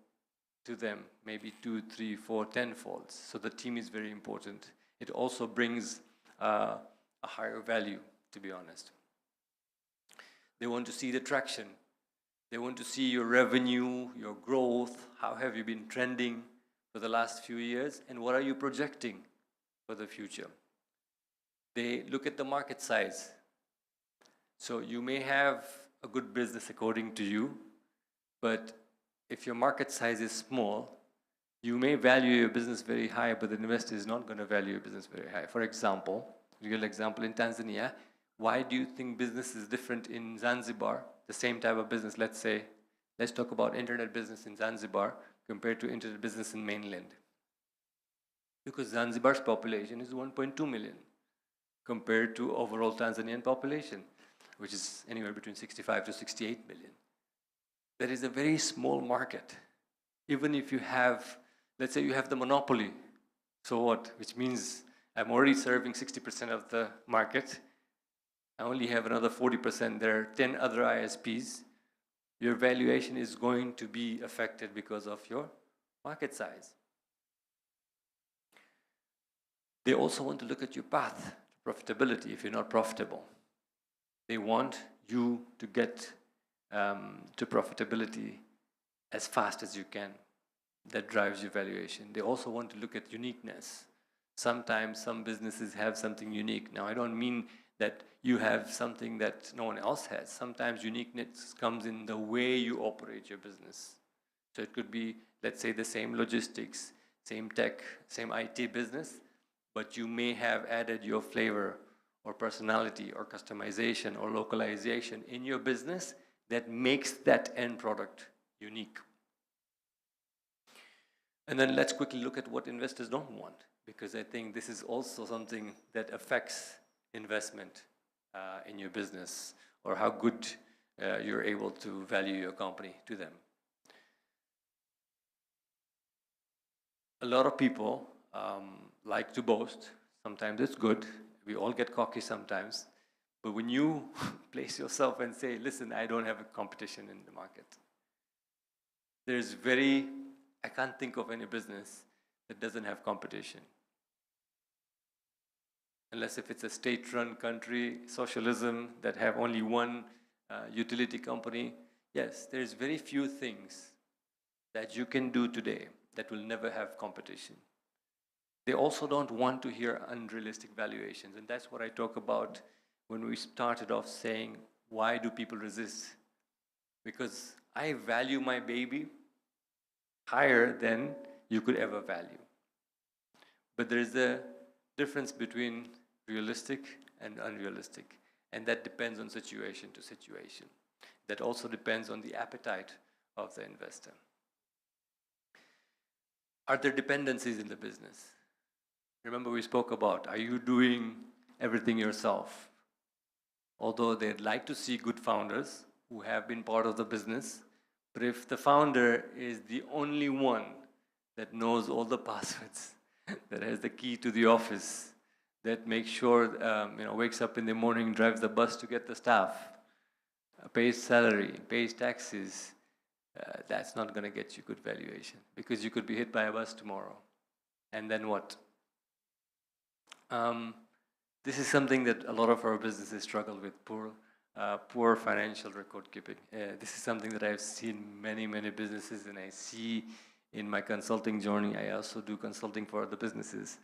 to them, maybe 2, 3, 4, 10 folds. So the team is very important. It also brings a higher value, to be honest. They want to see the traction. They want to see your revenue, your growth. How have you been trending for the last few years? And what are you projecting for the future? They look at the market size. So you may have a good business according to you, but if your market size is small, you may value your business very high, but the investor is not going to value your business very high. For example, real example in Tanzania, why do you think business is different in Zanzibar? The same type of business, let's talk about internet business in Zanzibar compared to internet business in mainland. Because Zanzibar's population is 1.2 million compared to overall Tanzanian population, which is anywhere between 65 to 68 million. That is a very small market. Even if you have, let's say you have the monopoly, so what? Which means I'm already serving 60% of the market. I only have another 40%. There are 10 other ISPs. Your valuation is going to be affected because of your market size. They also want to look at your path to profitability if you're not profitable. They want you to get to profitability as fast as you can. That drives your valuation. They also want to look at uniqueness. Sometimes some businesses have something unique. Now, I don't mean that you have something that no one else has. Sometimes uniqueness comes in the way you operate your business. So it could be, let's say, the same logistics, same tech, same IT business, but you may have added your flavor or personality or customization or localization in your business that makes that end product unique. And then let's quickly look at what investors don't want, because I think this is also something that affects investment in your business, or how good you're able to value your company to them. A lot of people like to boast. Sometimes it's good. We all get cocky sometimes. But when you place yourself and say, listen, I don't have a competition in the market. I can't think of any business that doesn't have competition. Unless if it's a state-run country, socialism, that have only one utility company. Yes, there's very few things that you can do today that will never have competition. They also don't want to hear unrealistic valuations. And that's what I talk about when we started off saying, why do people resist? Because I value my baby higher than you could ever value. But there's a difference between realistic and unrealistic. And that depends on situation to situation. That also depends on the appetite of the investor. Are there dependencies in the business? Remember we spoke about, are you doing everything yourself? Although they'd like to see good founders who have been part of the business, but if the founder is the only one that knows all the passwords, that has the key to the office, that makes sure, wakes up in the morning, drives the bus to get the staff, pays salary, pays taxes, that's not going to get you good valuation, because you could be hit by a bus tomorrow. And then what? This is something that a lot of our businesses struggle with, poor financial record keeping. This is something that I've seen many businesses, and I see in my consulting journey. I also do consulting for other businesses.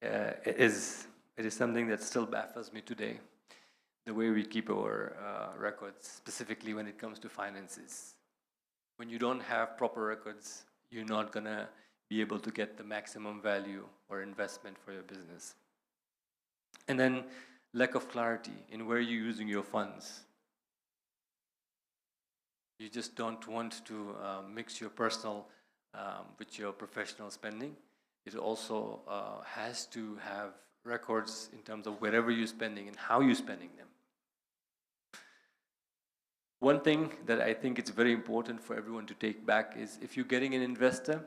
It is something that still baffles me today, the way we keep our records, specifically when it comes to finances. When you don't have proper records, you're not gonna be able to get the maximum value or investment for your business. And then lack of clarity in where you're using your funds. You just don't want to mix your personal with your professional spending. It also has to have records in terms of wherever you're spending and how you're spending them. One thing that I think it's very important for everyone to take back is, if you're getting an investor,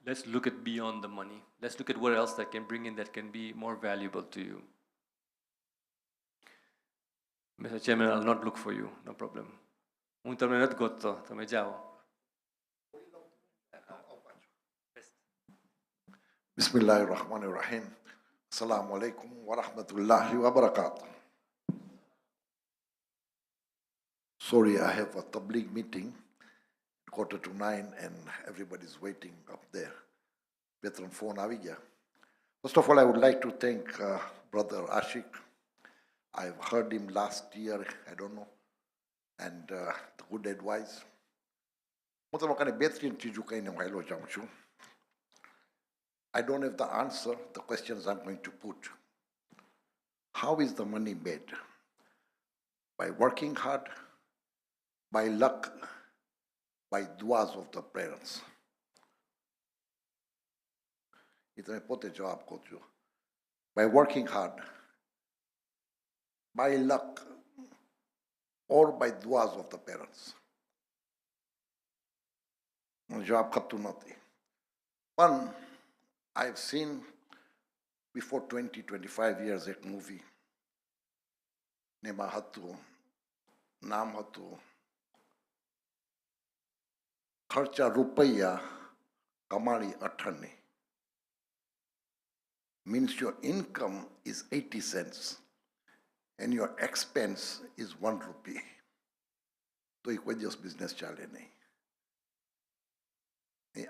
let's look at beyond the money. Let's look at what else that can bring in that can be more valuable to you. Mr. Chairman, I'll not look for you, no problem. Bismillahirrahmanirrahim. Assalamu alaikum wa rahmatullahi wa barakatuh. Sorry, I have a tabligh meeting 8:45 and everybody's waiting up there. Veteran phone avija. First of all, I would like to thank Brother Aashiq. I've heard him last year, I don't know, and the good advice. I don't have the answer, the questions I'm going to put. How is the money made? By working hard, by luck, by duas of the parents. By working hard, by luck, or by duas of the parents. One, I've seen before 20-25 years a movie. Nema hatu, naam hatu. Kharcha rupaya kamari athani. Means your income is 80 cents and your expense is 1 rupee. So you just business chale nahi.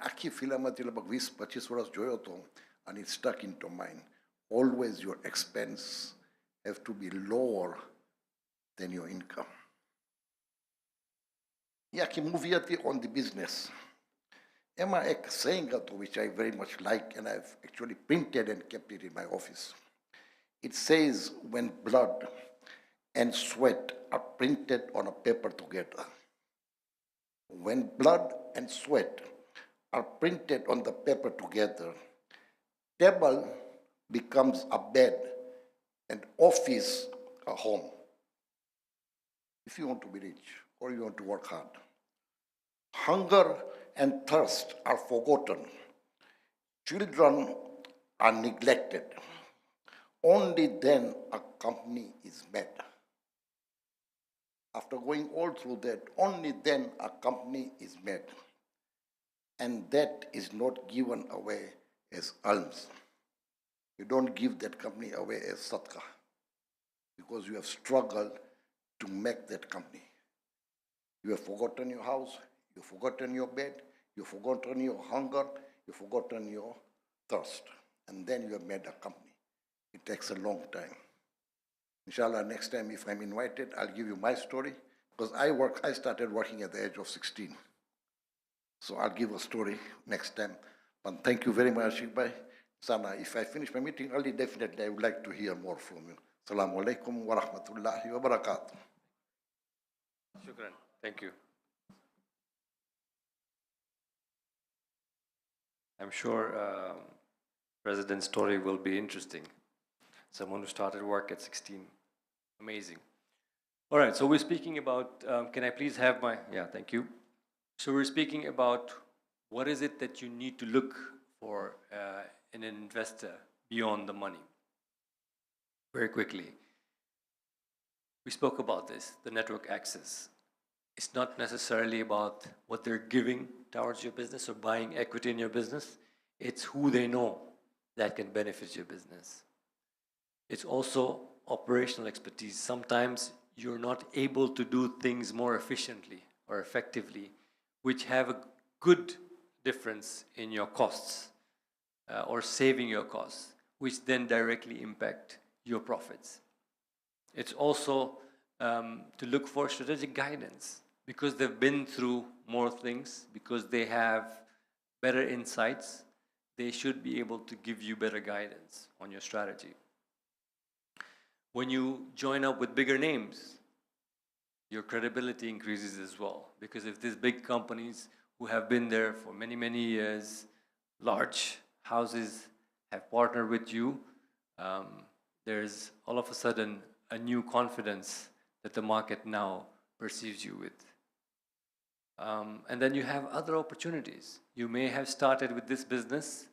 આખી ફિલ્મમાંથી લગભગ 20-25 વર્ષ જોયો હતો, and it stuck into mind. Always your expense have to be lower than your income. એ આખી movie હતી on the business. એમાં એક saying હતો which I very much like, and I've actually printed and kept it in my office. It says, when blood and sweat are printed on a paper together, when blood and sweat are printed on the paper together, table becomes a bed and office a home. If you want to be rich or you want to work hard, hunger and thirst are forgotten. Children are neglected. Only then a company is made. After going all through that, only then a company is made. And that is not given away as alms. You don't give that company away as sadaqah, because you have struggled to make that company. You have forgotten your house, you've forgotten your bed, you've forgotten your hunger, you've forgotten your thirst, and then you have made a company. It takes a long time. Inshallah, next time if I'm invited, I'll give you my story, because I started working at the age of 16. So I'll give a story next time. But thank you very much, Aashiq Bhai. Sana, if I finish my meeting early, definitely I would like to hear more from you. Assalamu alaikum wa rahmatullahi wa barakatuh. Shukran. Thank you. I'm sure President's story will be interesting. Someone who started work at 16. Amazing. All right, so we're speaking about, can I please have my, yeah, thank you. So we're speaking about what is it that you need to look for in an investor beyond the money. very quickly. We spoke about this, the network access. It's not necessarily about what they're giving towards your business or buying equity in your business. It's who they know that can benefit your business. It's also operational expertise. Sometimes you're not able to do things more efficiently or effectively, which have a good difference in your costs or saving your costs, which then directly impact your profits. It's also to look for strategic guidance because they've been through more things, because they have better insights. They should be able to give you better guidance on your strategy. When you join up with bigger names, your credibility increases as well. Because if these big companies who have been there for many, many years, large houses have partnered with you, there's all of a sudden a new confidence that the market now perceives you with. And then you have other opportunities. You may have started with this business,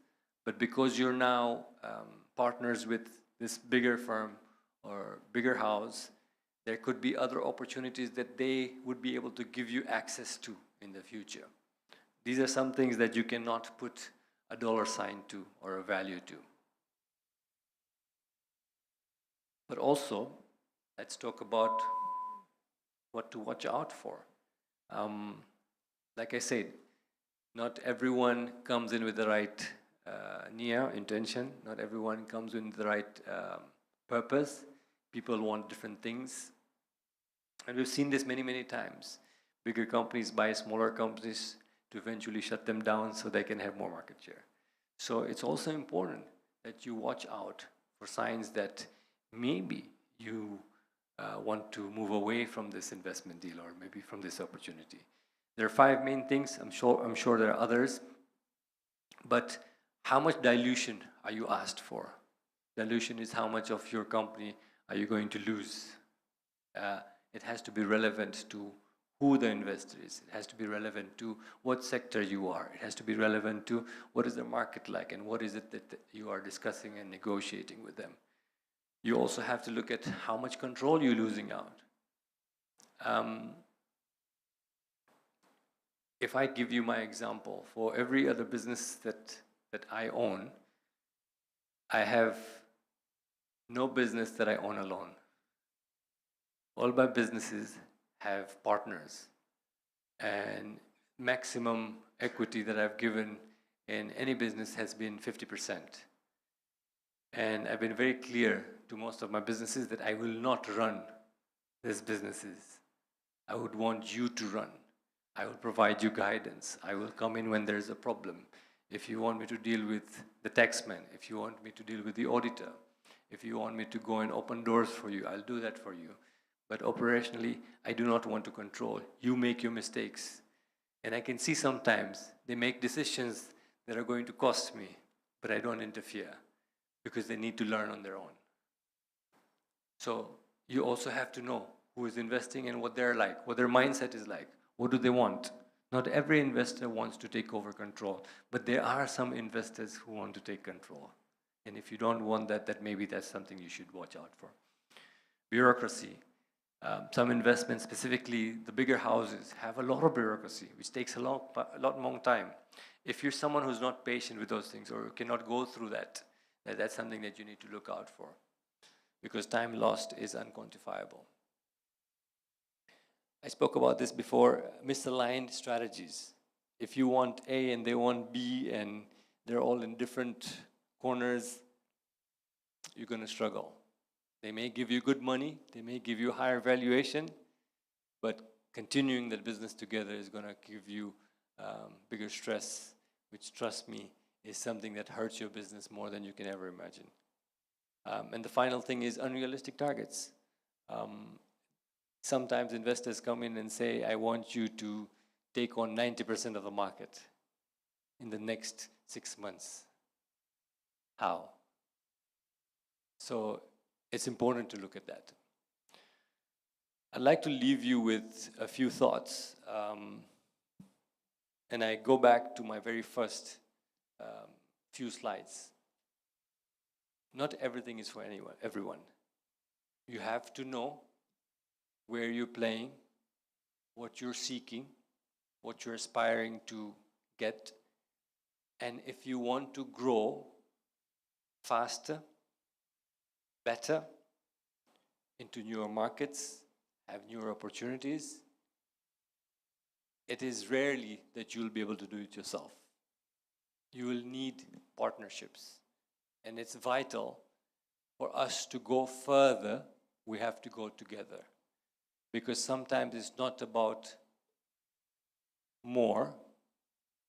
but because you're now partners with this bigger firm or bigger house, there could be other opportunities that they would be able to give you access to in the future. These are some things that you cannot put a dollar sign to or a value to. But also, let's talk about what to watch out for. Like I said, not everyone comes in with the right intention. Not everyone comes in with the right purpose. People want different things. And we've seen this many, many times. Bigger companies buy smaller companies to eventually shut them down so they can have more market share. So it's also important that you watch out for signs that maybe you want to move away from this investment deal or maybe from this opportunity. There are 5 main things. I'm sure there are others. But how much dilution are you asked for? Dilution is how much of your company are you going to lose? It has to be relevant to who the investor is. It has to be relevant to what sector you are. It has to be relevant to what is the market like and what is it that you are discussing and negotiating with them. You also have to look at how much control you're losing out. If I give you my example, for every other business that I own, I have no business that I own alone. All my businesses have partners, and maximum equity that I've given in any business has been 50%. And I've been very clear to most of my businesses that I will not run these businesses. I would want you to run. I will provide you guidance. I will come in when there's a problem. If you want me to deal with the taxman, if you want me to deal with the auditor, if you want me to go and open doors for you, I'll do that for you. But operationally, I do not want to control. You make your mistakes. And I can see sometimes they make decisions that are going to cost me, but I don't interfere because they need to learn on their own. So you also have to know who is investing and what they're like, what their mindset is like. What do they want? Not every investor wants to take over control, but there are some investors who want to take control. And if you don't want that, that maybe that's something you should watch out for. Bureaucracy. Some investments, specifically the bigger houses, have a lot of bureaucracy, which takes a lot more time. If you're someone who's not patient with those things or cannot go through that, that's something that you need to look out for, because time lost is unquantifiable. I spoke about this before, misaligned strategies. If you want A and they want B and they're all in different corners, you're going to struggle. They may give you good money, they may give you higher valuation, but continuing that business together is going to give you bigger stress, which, trust me, is something that hurts your business more than you can ever imagine. And the final thing is unrealistic targets. Sometimes investors come in and say, I want you to take on 90% of the market in the next 6 months. How? So it's important to look at that. I'd like to leave you with a few thoughts. And I go back to my very first few slides. Not everything is for everyone. You have to know where you're playing, what you're seeking, what you're aspiring to get. And if you want to grow faster, better, into newer markets, have newer opportunities, it is rarely that you'll be able to do it yourself. You will need partnerships. And it's vital for us to go further, we have to go together. Because sometimes it's not about more,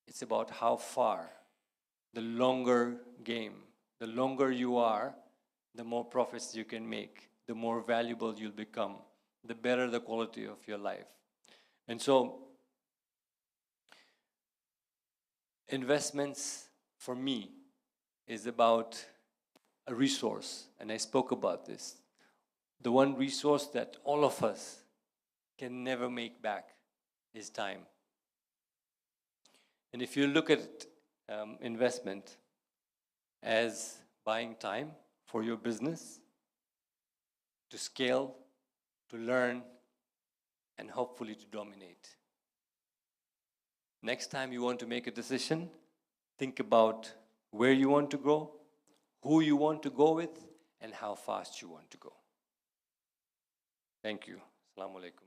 it's about how far. The longer game, the longer you are, the more profits you can make, the more valuable you'll become, the better the quality of your life. And so, investments for me is about a resource, and I spoke about this. The one resource that all of us can never make back is time. And if you look at investment as buying time for your business, to scale, to learn, and hopefully to dominate. Next time you want to make a decision, think about where you want to go, who you want to go with, and how fast you want to go. Thank you. Assalamu alaikum.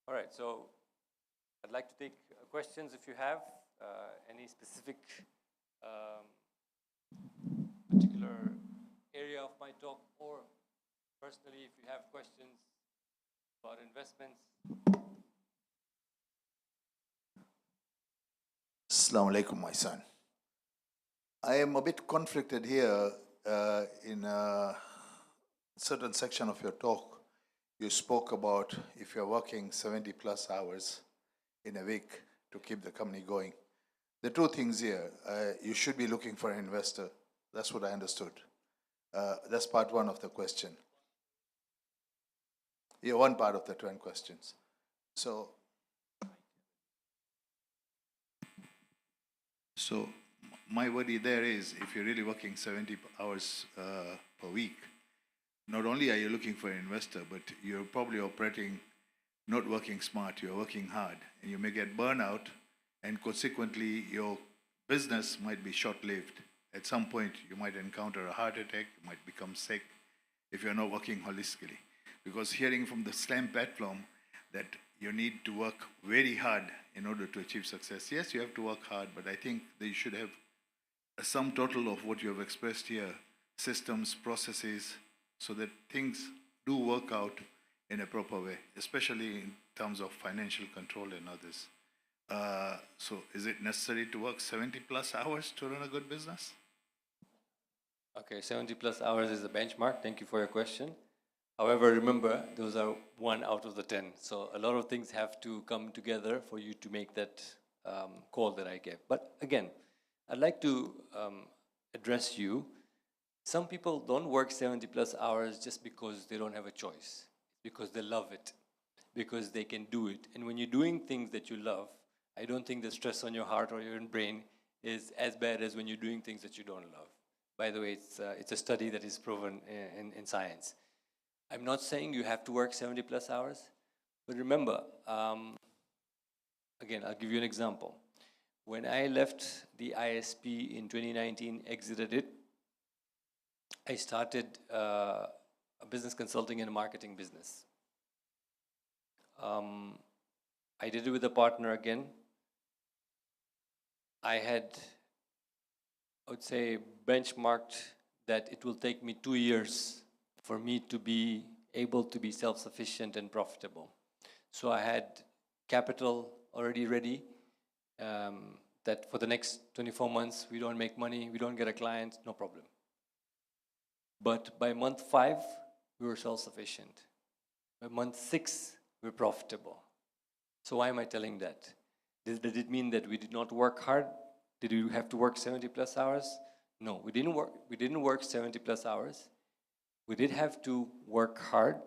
All right, so I'd like to take questions if you have any specific particular area of my talk, or personally, if you have questions about investments. Assalamu alaikum, my son. I am a bit conflicted here in a certain section of your talk. You spoke about if you're working 70 plus hours in a week to keep the company going. The two things here, you should be looking for an investor. That's what I understood. That's part one of the question. Yeah, one part of the 10 questions. So my worry there is, if you're really working 70 hours per week, not only are you looking for an investor, but you're probably operating, not working smart, you're working hard, and you may get burnout, and consequently your business might be short-lived. At some point, you might encounter a heart attack, you might become sick if you're not working holistically. Because hearing from the SLAM platform that you need to work very hard in order to achieve success. Yes, you have to work hard, but I think that you should have a sum total of what you have expressed here, systems, processes, so that things do work out in a proper way, especially in terms of financial control and others. So is it necessary to work 70 plus hours to run a good business? Okay, 70 plus hours is the benchmark. Thank you for your question. However, remember, those are 1 out of the 10. So a lot of things have to come together for you to make that call that I gave. But again, I'd like to address you. Some people don't work 70 plus hours just because they don't have a choice, because they love it, because they can do it. And when you're doing things that you love, I don't think the stress on your heart or your brain is as bad as when you're doing things that you don't love. By the way, it's a study that is proven in science. I'm not saying you have to work 70 plus hours, but remember, again, I'll give you an example. When I left the ISP in 2019, exited it, I started a business consulting and a marketing business. I did it with a partner again. I had, I would say, benchmarked that it will take me 2 years for me to be able to be self-sufficient and profitable. So I had capital already ready, that for the next 24 months, we don't make money, we don't get a client, no problem. But by month 5, we were self-sufficient. By month 6, we're profitable. So why am I telling that? Did it mean that we did not work hard? Did we have to work 70 plus hours? No, we didn't work 70 plus hours. We did have to work hard,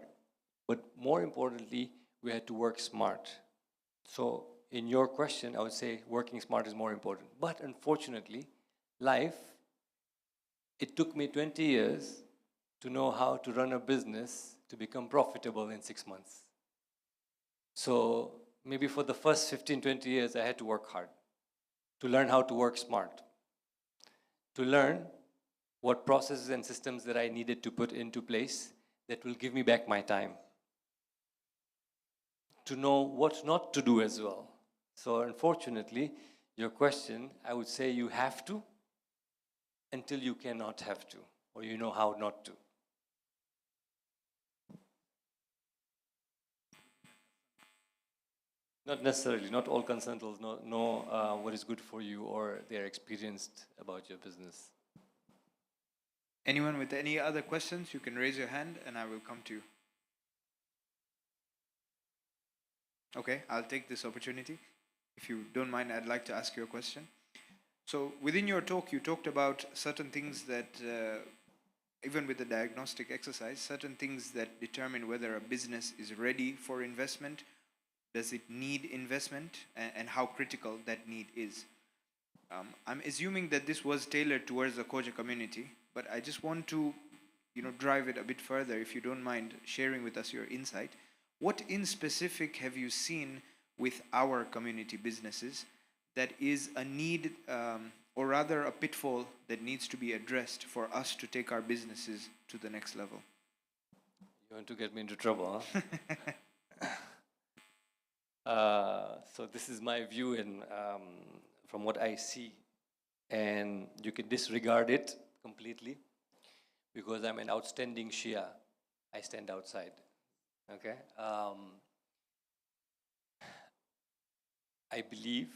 but more importantly, we had to work smart. So in your question, I would say working smart is more important. But unfortunately, life, it took me 20 years to know how to run a business to become profitable in 6 months. So maybe for the first 15, 20 years, I had to work hard to learn how to work smart, to learn what processes and systems that I needed to put into place that will give me back my time, to know what not to do as well. So unfortunately, your question, I would say you have to until you cannot have to, or you know how not to. Not necessarily, not all consultants know what is good for you or they're experienced about your business. Anyone with any other questions, you can raise your hand and I will come to you. Okay, I'll take this opportunity. If you don't mind, I'd like to ask you a question. So within your talk, you talked about certain things that, even with the diagnostic exercise, certain things that determine whether a business is ready for investment, does it need investment, and how critical that need is. I'm assuming that this was tailored towards the Koja community, but I just want to, drive it a bit further, if you don't mind sharing with us your insight. What in specific have you seen with our community businesses that is a need, or rather a pitfall that needs to be addressed for us to take our businesses to the next level? You want to get me into trouble, huh? So this is my view and from what I see, and you can disregard it completely because I'm an outstanding Shia. I stand outside. Okay. I believe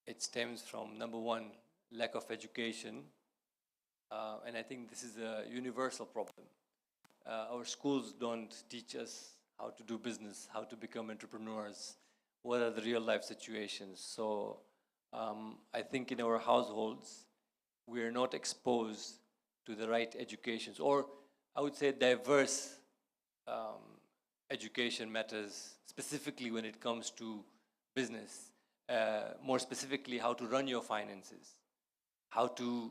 it stems from, number one, lack of education, and I think this is a universal problem. Our schools don't teach us how to do business, how to become entrepreneurs, what are the real life situations. So I think in our households, we are not exposed to the right educations, or I would say diverse education matters, specifically when it comes to business, more specifically how to run your finances, how to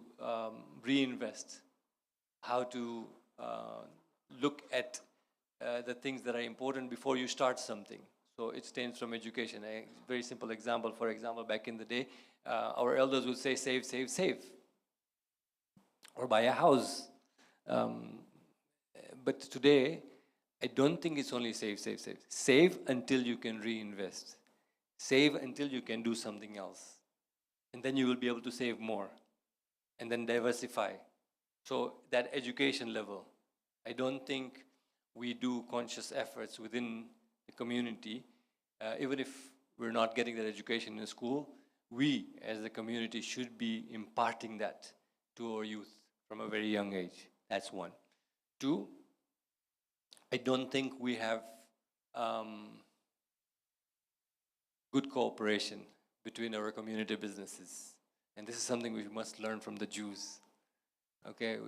reinvest, how to look at the things that are important before you start something. So it stems from education. A very simple example, for example, back in the day, our elders would say, save, save, save, or buy a house. But today, I don't think it's only save, save, save. Save until you can reinvest. Save until you can do something else. And then you will be able to save more. And then diversify. So that education level, I don't think we do conscious efforts within the community. Even if we're not getting that education in school, we as a community should be imparting that to our youth from a very young age. That's one. Two, I don't think we have good cooperation between our community businesses. And this is something we must learn from the Jews. Okay,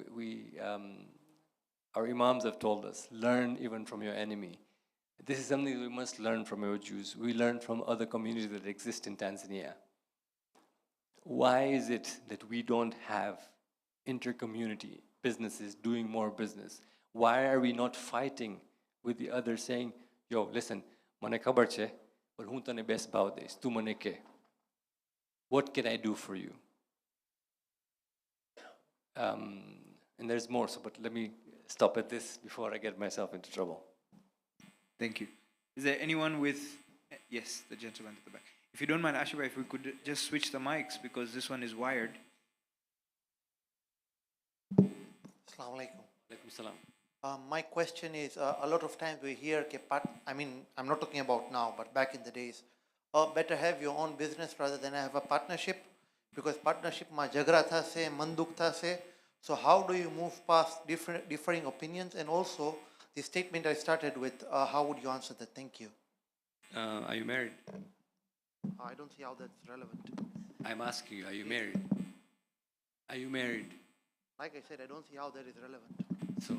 our imams have told us, learn even from your enemy. This is something we must learn from our Jews. We learn from other communities that exist in Tanzania. Why is it that we don't have inter-community businesses doing more business? Why are we not fighting with the others saying, yo, listen, mane khabar che, but hun tane best about this, tu mane ke. What can I do for you? And there's more, so but let me stop at this before I get myself into trouble. Thank you. Is there anyone with, yes, the gentleman at the back. If you don't mind, Aashiq, if we could just switch the mics because this one is wired. Assalamu alaikum. Alaikum salam. My question is, a lot of times we hear, I'm not talking about now, but back in the days, better have your own business rather than have a partnership, because partnership ma jagra tha se, manduk tha se. So how do you move past differing opinions? And also, the statement I started with, how would you answer that? Thank you. Are you married? I don't see how that's relevant. I'm asking you, are you married? Are you married? Like I said, I don't see how that is relevant. So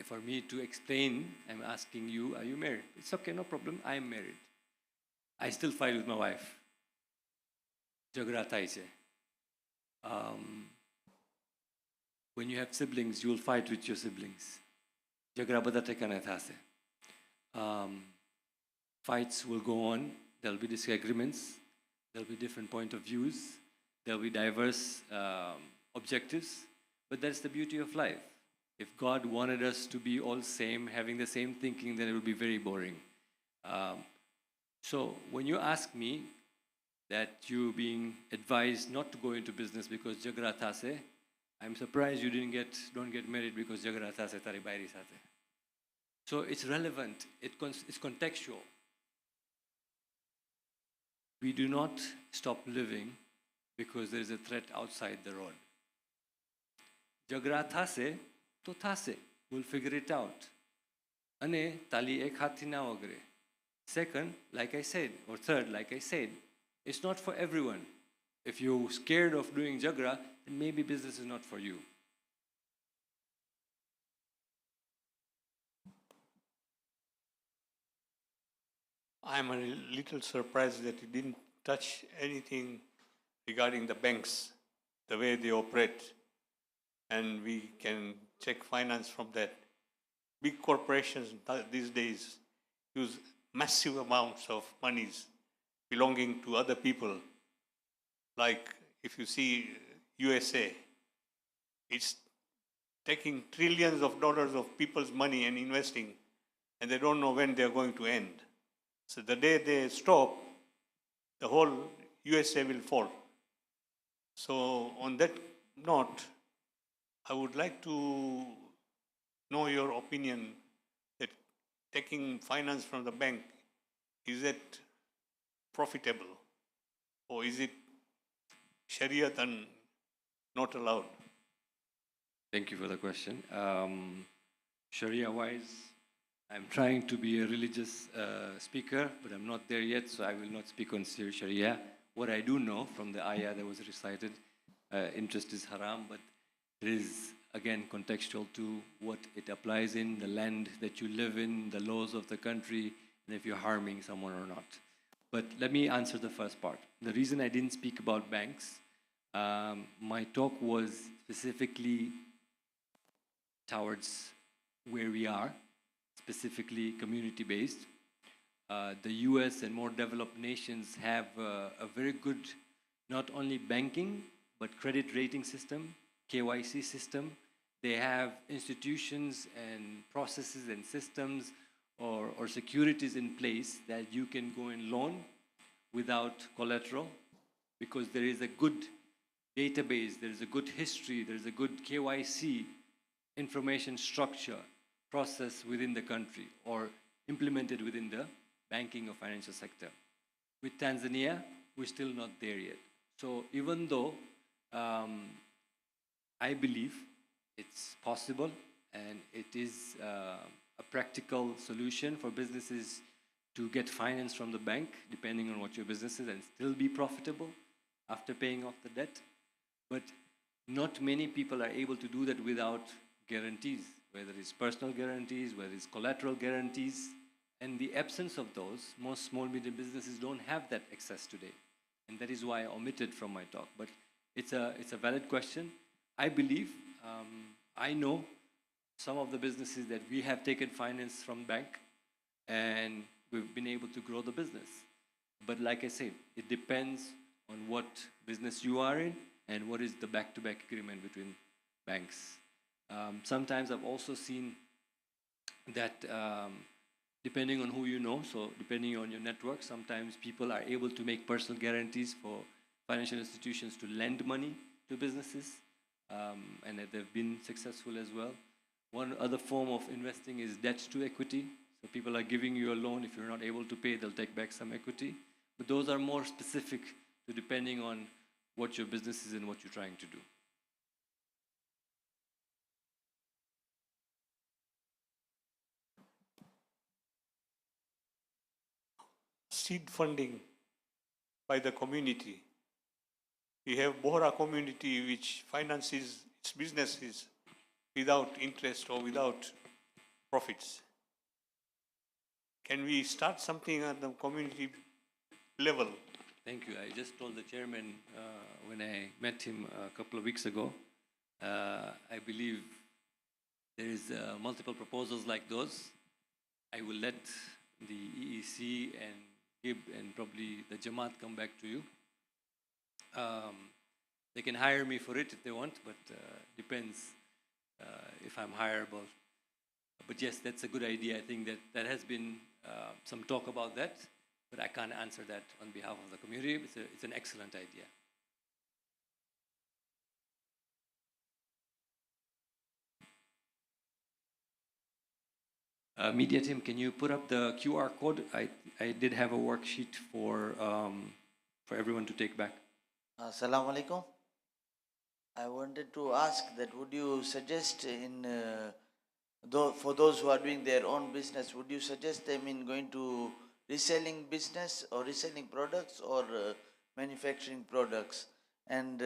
for me to explain, I'm asking you, are you married? It's okay, no problem, I'm married. I still fight with my wife. Jhagra thai che. When you have siblings, you will fight with your siblings. Jhagra bada thekana thase. Fights will go on. There'll be disagreements. There'll be different point of views. There'll be diverse objectives. But that's the beauty of life. If God wanted us to be all same, having the same thinking, then it would be very boring. So when you ask me that you're being advised not to go into business because Jhagra thase, I'm surprised you don't get married because Jhagra thase tari bairi sate. So it's relevant. It's contextual. We do not stop living because there is a threat outside the road. Jhagra thase, to thase. We'll figure it out. Ane tali ek hathi na wagre. Second, like I said, or third, like I said, it's not for everyone. If you're scared of doing Jhagra, then maybe business is not for you. I'm a little surprised that you didn't touch anything regarding the banks, the way they operate, and we can check finance from that. Big corporations these days use massive amounts of monies belonging to other people. Like if you see USA, it's taking trillions of dollars of people's money and investing, and they don't know when they're going to end. So the day they stop, the whole USA will fall. So on that note, I would like to know your opinion that taking finance from the bank, is it profitable? Or is it Shariat and not allowed? Thank you for the question. Sharia-wise, I'm trying to be a religious speaker, but I'm not there yet, so I will not speak on Sharia. What I do know from the ayah that was recited, interest is haram, but it is, again, contextual to what it applies in, the land that you live in, the laws of the country, and if you're harming someone or not. But let me answer the first part. The reason I didn't speak about banks, my talk was specifically towards where we are, specifically community-based. The US and more developed nations have a very good, not only banking, but credit rating system, KYC system. They have institutions and processes and systems or securities in place that you can go and loan without collateral, because there is a good database, there is a good history, there is a good KYC information structure process within the country or implemented within the banking or financial sector. With Tanzania, we're still not there yet. So even though I believe it's possible and it is a practical solution for businesses to get finance from the bank, depending on what your business is, and still be profitable after paying off the debt. But not many people are able to do that without guarantees, whether it's personal guarantees, whether it's collateral guarantees. And the absence of those, most small medium businesses don't have that access today. And that is why I omitted from my talk. But it's a valid question. I believe, I know some of the businesses that we have taken finance from bank and we've been able to grow the business. But like I said, it depends on what business you are in and what is the back-to-back agreement between banks. Sometimes I've also seen that depending on who you know, so depending on your network, sometimes people are able to make personal guarantees for financial institutions to lend money to businesses, and that they've been successful as well. One other form of investing is debt to equity. So people are giving you a loan. If you're not able to pay, they'll take back some equity. But those are more specific to depending on what your business is and what you're trying to do. Seed funding by the community. We have Bohra community which finances its businesses without interest or without profits. Can we start something at the community level. Thank you. I just told the chairman when I met him a couple of weeks ago, I believe there is multiple proposals like those. I will let the EEC and GIB and probably the Jamaat come back to you. They can hire me for it if they want, but depends if I'm hireable. But yes, that's a good idea. I think that there has been some talk about that, but I can't answer that on behalf of the community. It's an excellent idea. Media team, can you put up the QR code? I did have a worksheet for everyone to take back. Assalamu alaikum. I wanted to ask that would you suggest for those who are doing their own business, would you suggest them in going to reselling business or reselling products or manufacturing products? And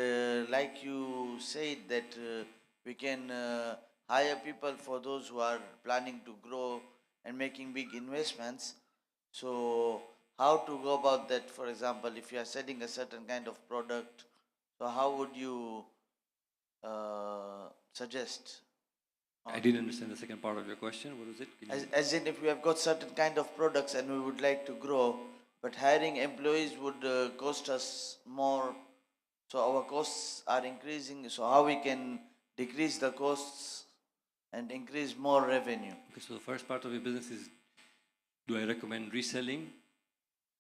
like you said that we can hire people for those who are planning to grow and making big investments. So how to go about that? For example, if you are selling a certain kind of product, so how would you suggest? I didn't understand the second part of your question. What was it? Can you- As in, if we have got certain kind of products and we would like to grow, but hiring employees would cost us more, so our costs are increasing. So how we can decrease the costs and increase more revenue? Okay, so the first part of your business is, do I recommend reselling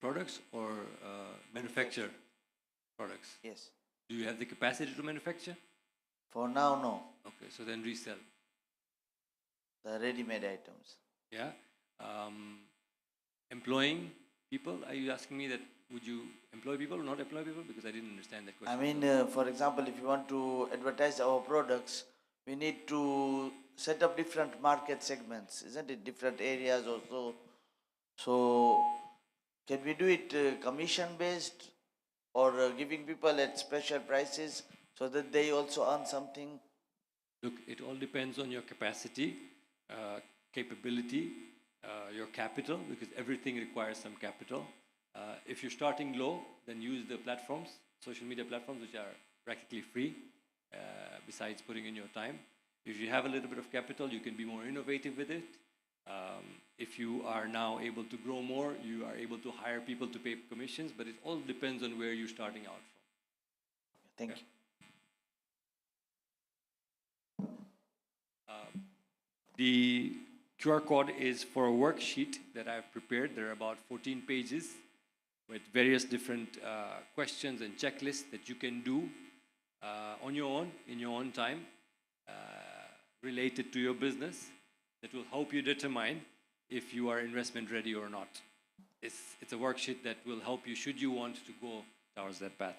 products or manufacture products? Yes. Do you have the capacity to manufacture? For now, no. Okay, so then resell. The ready-made items. Yeah. Employing people, are you asking me that would you employ people or not employ people? Because I didn't understand that I question. mean, for example, if you want to advertise our products, we need to set up different market segments, isn't it? Different areas also. So, can we do it commission based or giving people at special prices so that they also earn something? Look, it all depends on your capacity, capability, your capital, because everything requires some capital. If you're starting low, then use the platforms, social media platforms, which are practically free, besides putting in your time. If you have a little bit of capital, you can be more innovative with it. If you are now able to grow more, you are able to hire people to pay commissions, but it all depends on where you're starting out from. Thank you. The QR code is for a worksheet that I've prepared. There are about 14 pages with various different questions and checklists that you can do on your own, in your own time, related to your business, that will help you determine if you are investment ready or not. It's a worksheet that will help you should you want to go towards that path.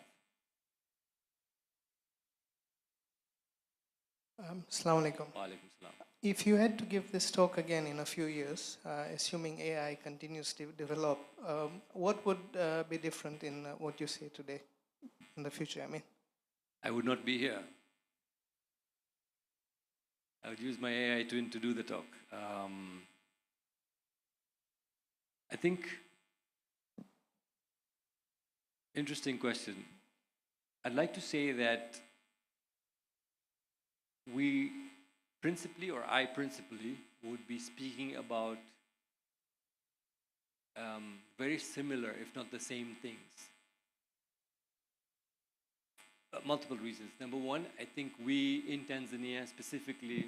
Assalamu alaikum. Wa alaikum salam. If you had to give this talk again in a few years, assuming AI continues to develop, what would be different in what you say today in the future? I mean, I would not be here. I would use my AI twin to do the talk. I think, interesting question. I'd like to say that we principally, or I principally, would be speaking about very similar, if not the same things. Multiple reasons. Number one, I think we in Tanzania specifically,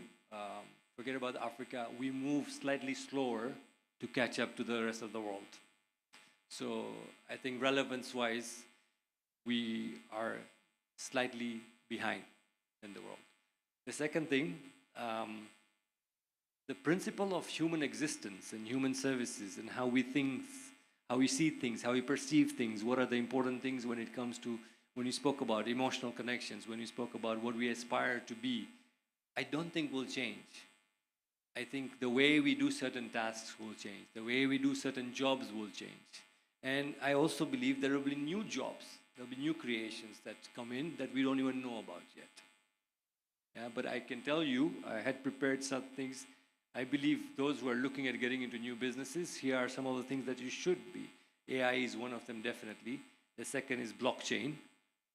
forget about Africa, we move slightly slower to catch up to the rest of the world. So I think relevance-wise, we are slightly behind in the world. The second thing, the principle of human existence and human services and how we think, how we see things, how we perceive things, what are the important things when it comes to, when you spoke about emotional connections, when you spoke about what we aspire to be, I don't think will change. I think the way we do certain tasks will change. The way we do certain jobs will change. And I also believe there will be new jobs. There will be new creations that come in that we don't even know about yet. Yeah, but I can tell you, I had prepared some things. I believe those who are looking at getting into new businesses, here are some of the things that you should be. AI is one of them, definitely. The second is blockchain.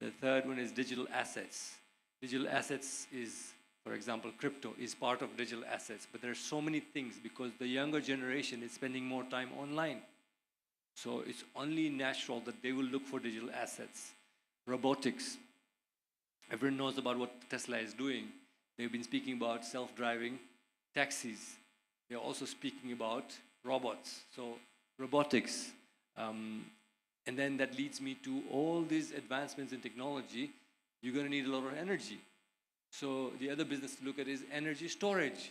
The third one is digital assets. Digital assets is, for example, crypto is part of digital assets, but there are so many things because the younger generation is spending more time online. So it's only natural that they will look for digital assets. Robotics. Everyone knows about what Tesla is doing. They've been speaking about self-driving taxis. They're also speaking about robots. So robotics. And then that leads me to all these advancements in technology. You're going to need a lot of energy. So the other business to look at is energy storage.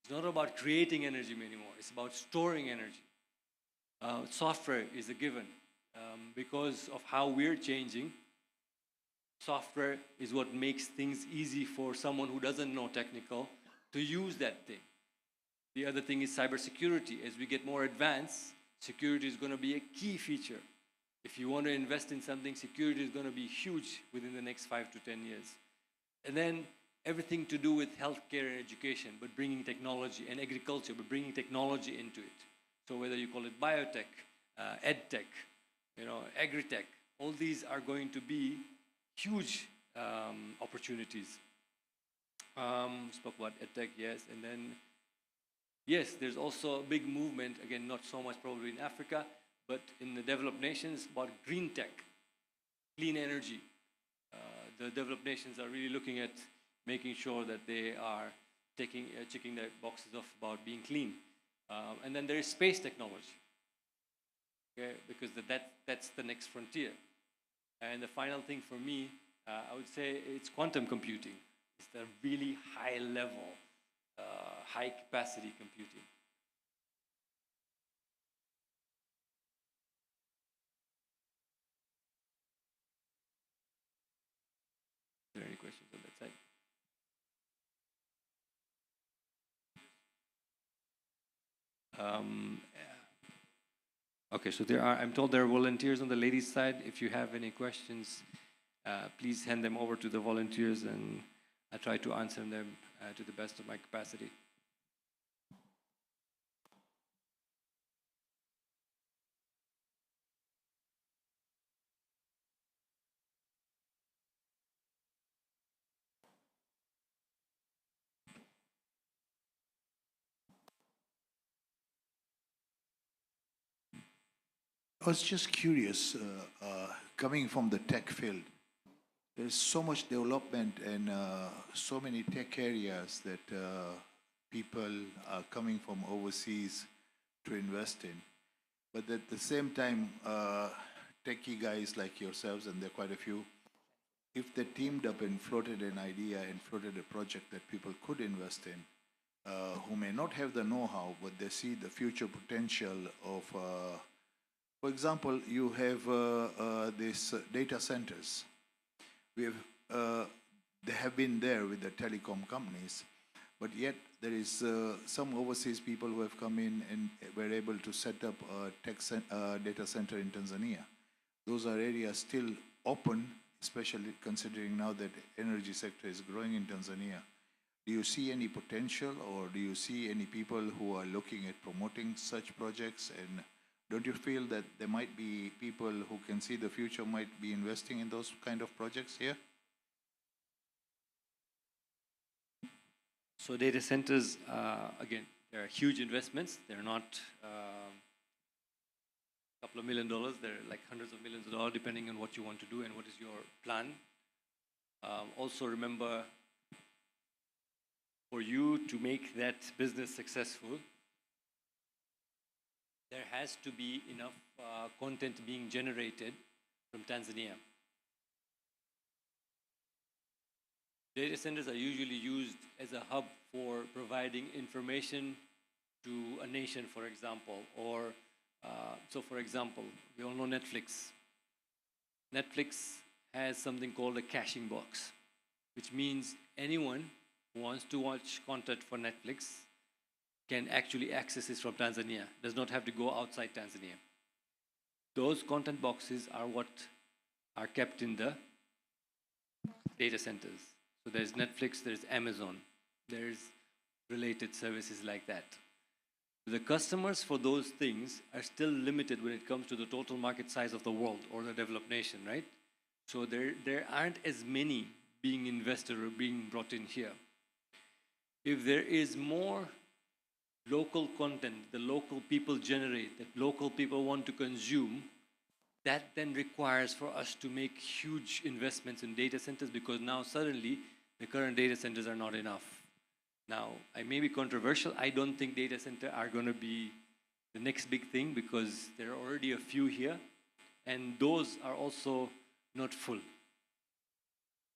It's not about creating energy anymore. It's about storing energy. Software is a given. Because of how we're changing, software is what makes things easy for someone who doesn't know technical to use that thing. The other thing is cybersecurity. As we get more advanced, security is going to be a key feature. If you want to invest in something, security is going to be huge within the next 5 to 10 years. And then everything to do with healthcare and education, but bringing technology, and agriculture, but bringing technology into it. So whether you call it biotech, edtech, agritech, all these are going to be huge opportunities. Spoke about edtech, yes, and then yes, there's also a big movement, again, not so much probably in Africa, but in the developed nations about green tech, clean energy. The developed nations are really looking at making sure that they are checking their boxes off about being clean. And then there is space technology, okay, because that's the next frontier. And the final thing for me, I would say it's quantum computing. It's the really high level, high capacity computing. Are there any questions on that side? Okay, so I'm told there are volunteers on the ladies' side. If you have any questions, please hand them over to the volunteers and I try to answer them to the best of my capacity. I was just curious, coming from the tech field, there's so much development and so many tech areas that people are coming from overseas to invest in. But at the same time, techie guys like yourselves, and there are quite a few, if they teamed up and floated an idea and floated a project that people could invest in, who may not have the know-how, but they see the future potential of, for example, you have these data centers. They have been there with the telecom companies, but yet there is some overseas people who have come in and were able to set up a data center in Tanzania. Those are areas still open, especially considering now that energy sector is growing in Tanzania. Do you see any potential, or do you see any people who are looking at promoting such projects? And don't you feel that there might be people who can see the future might be investing in those kind of projects here? So data centers, again, they're huge investments. They're not a couple of $1 million. They're like hundreds of millions of dollars, depending on what you want to do and what is your plan. Also remember, for you to make that business successful, there has to be enough content being generated from Tanzania. Data centers are usually used as a hub for providing information to a nation, for example, or so for example, we all know Netflix. Netflix has something called a caching box, which means anyone who wants to watch content for Netflix can actually access it from Tanzania, does not have to go outside Tanzania. Those content boxes are what are kept in the data centers. So there's Netflix, there's Amazon, there's related services like that. The customers for those things are still limited when it comes to the total market size of the world or the developed nation, right? So there aren't as many being invested or being brought in here. If there is more local content the local people generate, that local people want to consume, that then requires for us to make huge investments in data centers, because now suddenly the current data centers are not enough. Now, I may be controversial. I don't think data center are going to be the next big thing, because there are already a few here, and those are also not full.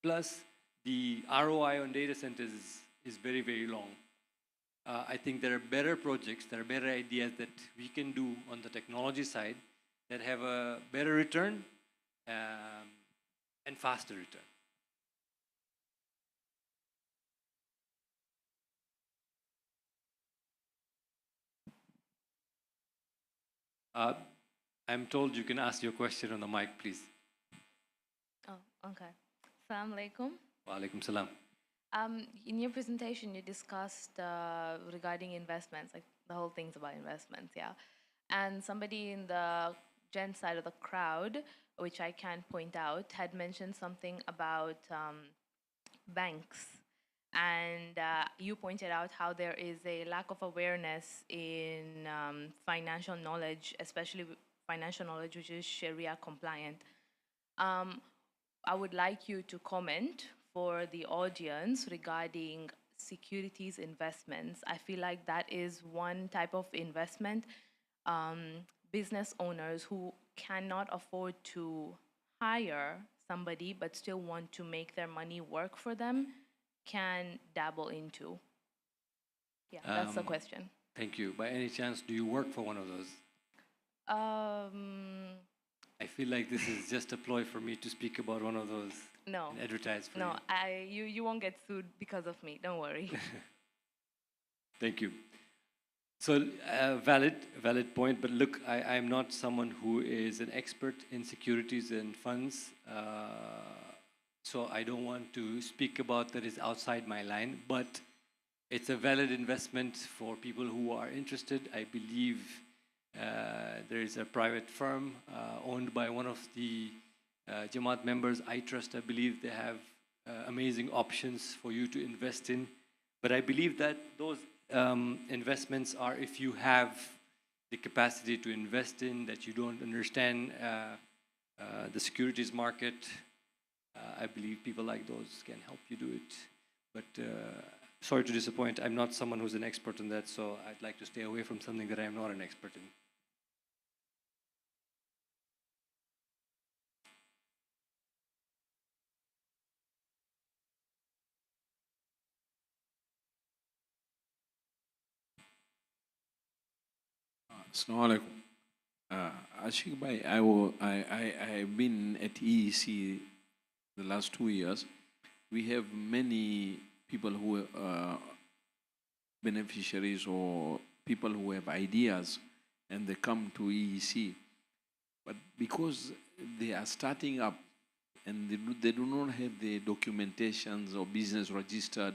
Plus, the ROI on data centers is very, very long. I think there are better projects, there are better ideas that we can do on the technology side that have a better return and faster return. I'm told you can ask your question on the mic, please. Oh, okay. Assalamu alaikum. Wa alaikum salam. In your presentation, you discussed regarding investments, like the whole thing's about investments, yeah. And somebody in the gen side of the crowd, which I can point out, had mentioned something about banks. And you pointed out how there is a lack of awareness in financial knowledge, especially financial knowledge which is Sharia compliant. I would like you to comment for the audience regarding securities investments. I feel like that is one type of investment business owners who cannot afford to hire somebody but still want to make their money work for them can dabble into. Yeah, that's the question. Thank you. By any chance, do you work for one of those? I feel like this is just a ploy for me to speak about one of those. No. And advertise for no, you. You won't get sued because of me. Don't worry. Thank you. So valid point. But look, I'm not someone who is an expert in securities and funds. So I don't want to speak about that is outside my line. But it's a valid investment for people who are interested. I believe there is a private firm owned by one of the Jamaat members. I trust. I believe they have amazing options for you to invest in. But I believe that those investments are if you have the capacity to invest in, that you don't understand the securities market. I believe people like those can help you do it. But sorry to disappoint, I'm not someone who's an expert in that, so I'd like to stay away from something that I'm not an expert in. Assalamu alaikum. Aashiq bhai, I've been at EEC the last 2 years. We have many people who are beneficiaries or people who have ideas and they come to EEC. But because they are starting up and they do not have the documentations or business registered,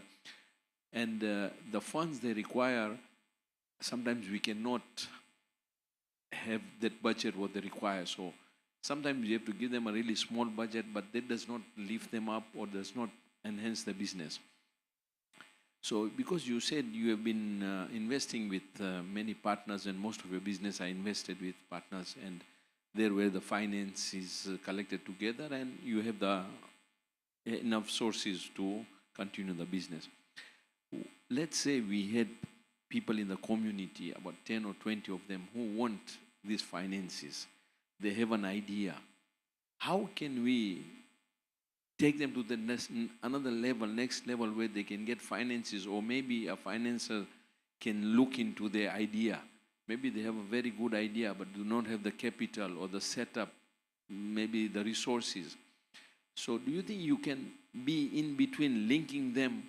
and the funds they require, sometimes we cannot have that budget what they require. So sometimes you have to give them a really small budget, but that does not lift them up or does not enhance the business. So because you said you have been investing with many partners and most of your business are invested with partners, and there where the finance is collected together and you have the enough sources to continue the business. Let's say we had people in the community, about 10 or 20 of them, who want these finances. They have an idea. How can we take them to the another level, next level, where they can get finances, or maybe a financer can look into their idea? Maybe they have a very good idea but do not have the capital or the setup, maybe the resources. So do you think you can be in between, linking them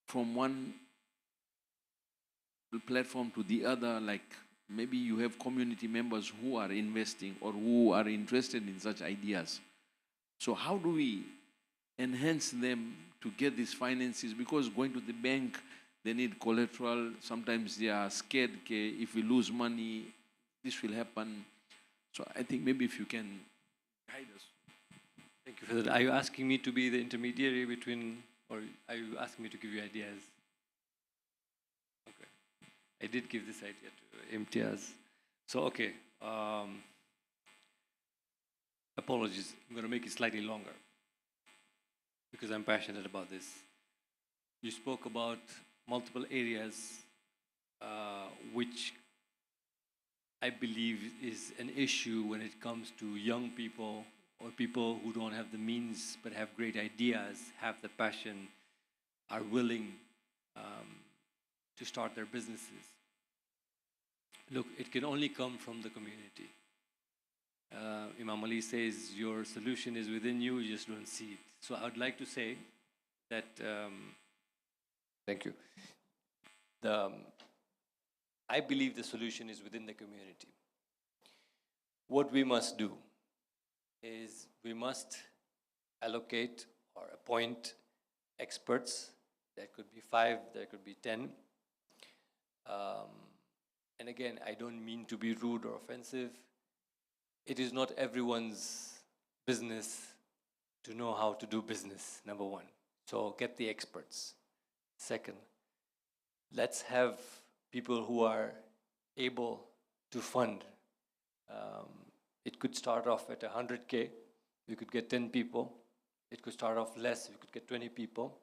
from one platform to the other? Like maybe you have community members who are investing or who are interested in such ideas. So how do we enhance them to get these finances? Because going to the bank, they need collateral. Sometimes they are scared, okay, if we lose money, this will happen. So I think maybe if you can guide us. Thank you for that. Are you asking me to be the intermediary between, or are you asking me to give you ideas? Okay. I did give this idea to Imtiaz. So, okay. Apologies. I'm going to make it slightly longer because I'm passionate about this. You spoke about multiple areas which I believe is an issue when it comes to young people or people who don't have the means but have great ideas, have the passion, are willing to start their businesses. Look, it can only come from the community. Imam Ali says your solution is within you, you just don't see it. So I would like to say that, thank you. I believe the solution is within the community. What we must do is we must allocate or appoint experts. There could be 5, there could be 10. And again, I don't mean to be rude or offensive. It is not everyone's business to know how to do business, number one. So get the experts. Second, let's have people who are able to fund. It could start off at 100K. We could get 10 people. It could start off less. We could get 20 people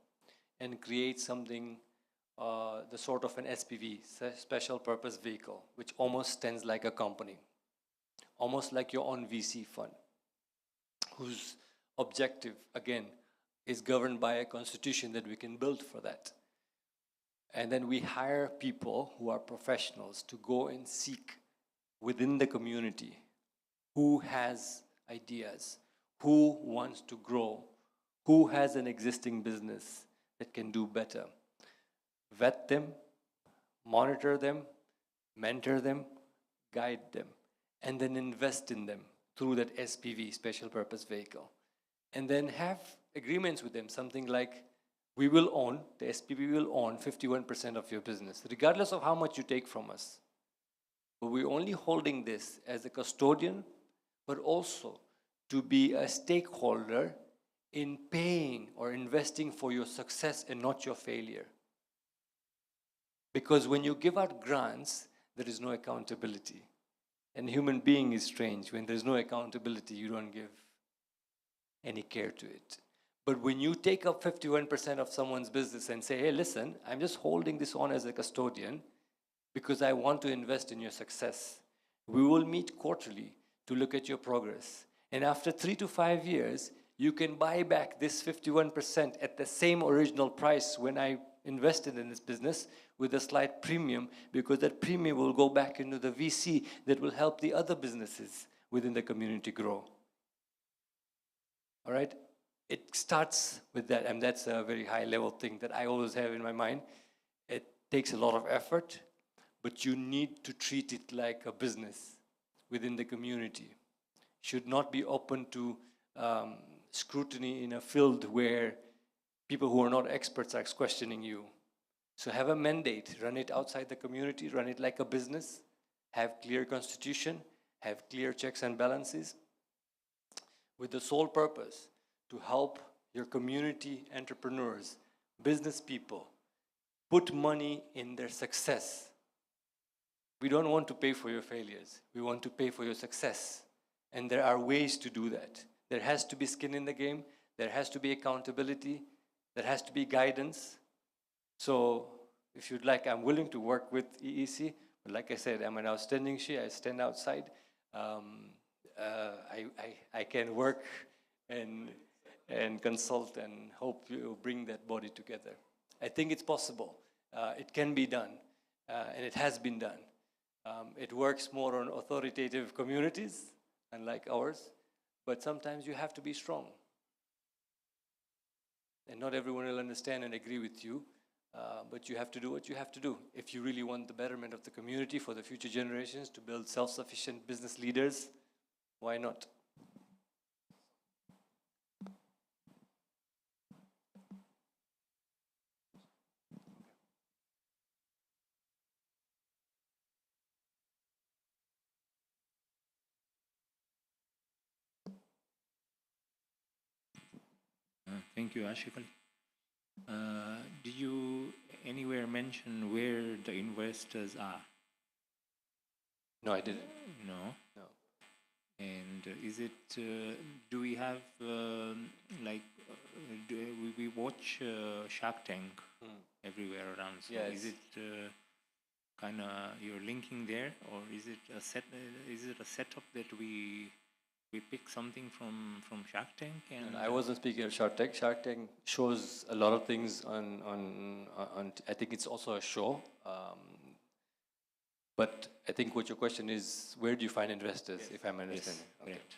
and create something, the sort of an SPV, special purpose vehicle, which almost stands like a company, almost like your own VC fund, whose objective, again, is governed by a constitution that we can build for that. And then we hire people who are professionals to go and seek within the community who has ideas, who wants to grow, who has an existing business that can do better. Vet them, monitor them, mentor them, guide them, and then invest in them through that SPV, special purpose vehicle. And then have agreements with them, something like, we will own, the SPV will own 51% of your business, regardless of how much you take from us. But we're only holding this as a custodian, but also to be a stakeholder in paying or investing for your success and not your failure. Because when you give out grants, there is no accountability. And human being is strange. When there's no accountability, you don't give any care to it. But when you take up 51% of someone's business and say, hey, listen, I'm just holding this on as a custodian because I want to invest in your success. We will meet quarterly to look at your progress. And after 3 to 5 years, you can buy back this 51% at the same original price when I invested in this business with a slight premium, because that premium will go back into the VC that will help the other businesses within the community grow. All right? It starts with that, and that's a very high level thing that I always have in my mind. It takes a lot of effort, but you need to treat it like a business within the community. Should not be open to scrutiny in a field where people who are not experts are questioning you. So have a mandate, run it outside the community, run it like a business, have clear constitution, have clear checks and balances, with the sole purpose to help your community entrepreneurs, business people, put money in their success. We don't want to pay for your failures. We want to pay for your success. And there are ways to do that. There has to be skin in the game. There has to be accountability. There has to be guidance. So if you'd like, I'm willing to work with EEC. But like I said, I'm an outstanding Shia. I stand outside. I can work and consult and hope you bring that body together. I think it's possible. It can be done. And it has been done. It works more on authoritative communities, unlike ours. But sometimes you have to be strong. And not everyone will understand and agree with you. But you have to do what you have to do. If you really want the betterment of the community for the future generations, to build self-sufficient business leaders, why not? Thank you, Aashiq. Did you anywhere mention where the investors are? No, I didn't. No. No. And is it? Do we have we watch Shark Tank everywhere around? So Yes. is it kind of you're linking there, or is it a set? Is it a setup that we pick something from Shark Tank? And I wasn't speaking of Shark Tank. Shark Tank shows a lot of things on I think it's also a show. But I think what your question is, where do you find investors, if I'm understanding? Yes, correct.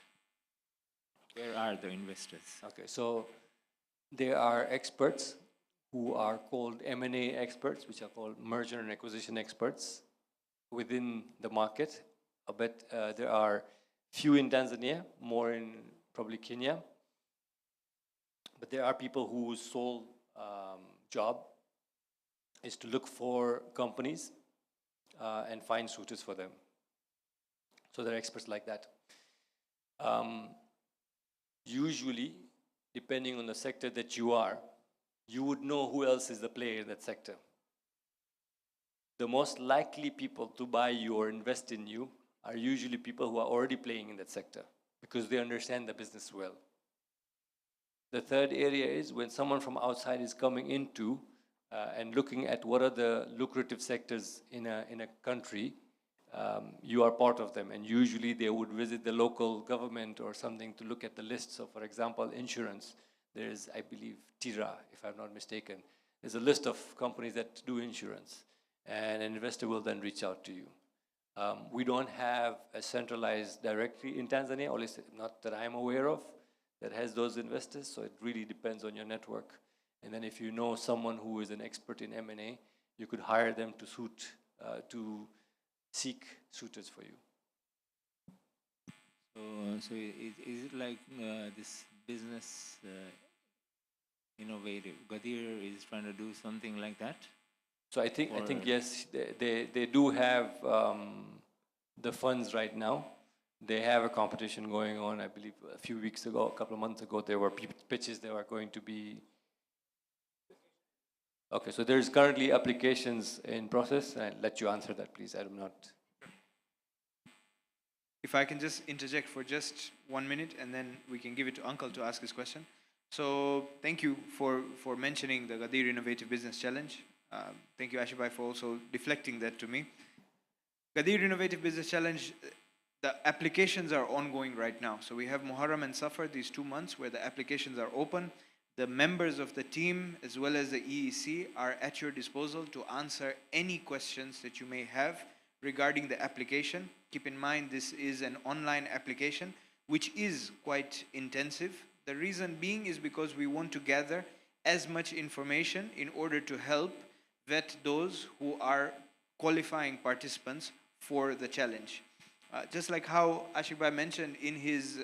Where are the investors? Okay, so there are experts who are called M&A experts, which are called merger and acquisition experts within the market. But there are few in Tanzania, more in probably Kenya. But there are people whose sole job is to look for companies and find suitors for them. So there are experts like that. Usually, depending on the sector that you are, you would know who else is the player in that sector. The most likely people to buy you or invest in you are usually people who are already playing in that sector because they understand the business well. The third area is when someone from outside is coming into and looking at what are the lucrative sectors in a country, you are part of them. And usually they would visit the local government or something to look at the list. So for example, insurance, there's, I believe, TIRA, if I'm not mistaken. There's a list of companies that do insurance. And an investor will then reach out to you. We don't have a centralized directory in Tanzania, or at least not that I'm aware of, that has those investors. So it really depends on your network. And then if you know someone who is an expert in M&A, you could hire them to seek suitors for you. So is it like this business innovative? Gadir is trying to do something like that? So I think yes, they do have the funds right now. They have a competition going on. I believe a few weeks ago, a couple of months ago, there were pitches that were going to be. Okay, so there's currently applications in process. I'll let you answer that, please. I'm not. If I can just interject for just 1 minute, and then we can give it to Uncle to ask his question. So thank you for mentioning the Gadir Innovative Business Challenge. Thank you, Aashiq, for also deflecting that to me. Gadir Innovative Business Challenge, the applications are ongoing right now. So we have Muharram and Safar, these 2 months where the applications are open. The members of the team as well as the EEC are at your disposal to answer any questions that you may have regarding the application. Keep in mind this is an online application which is quite intensive. The reason being is because we want to gather as much information in order to help vet those who are qualifying participants for the challenge. Just like how Aashiq mentioned in his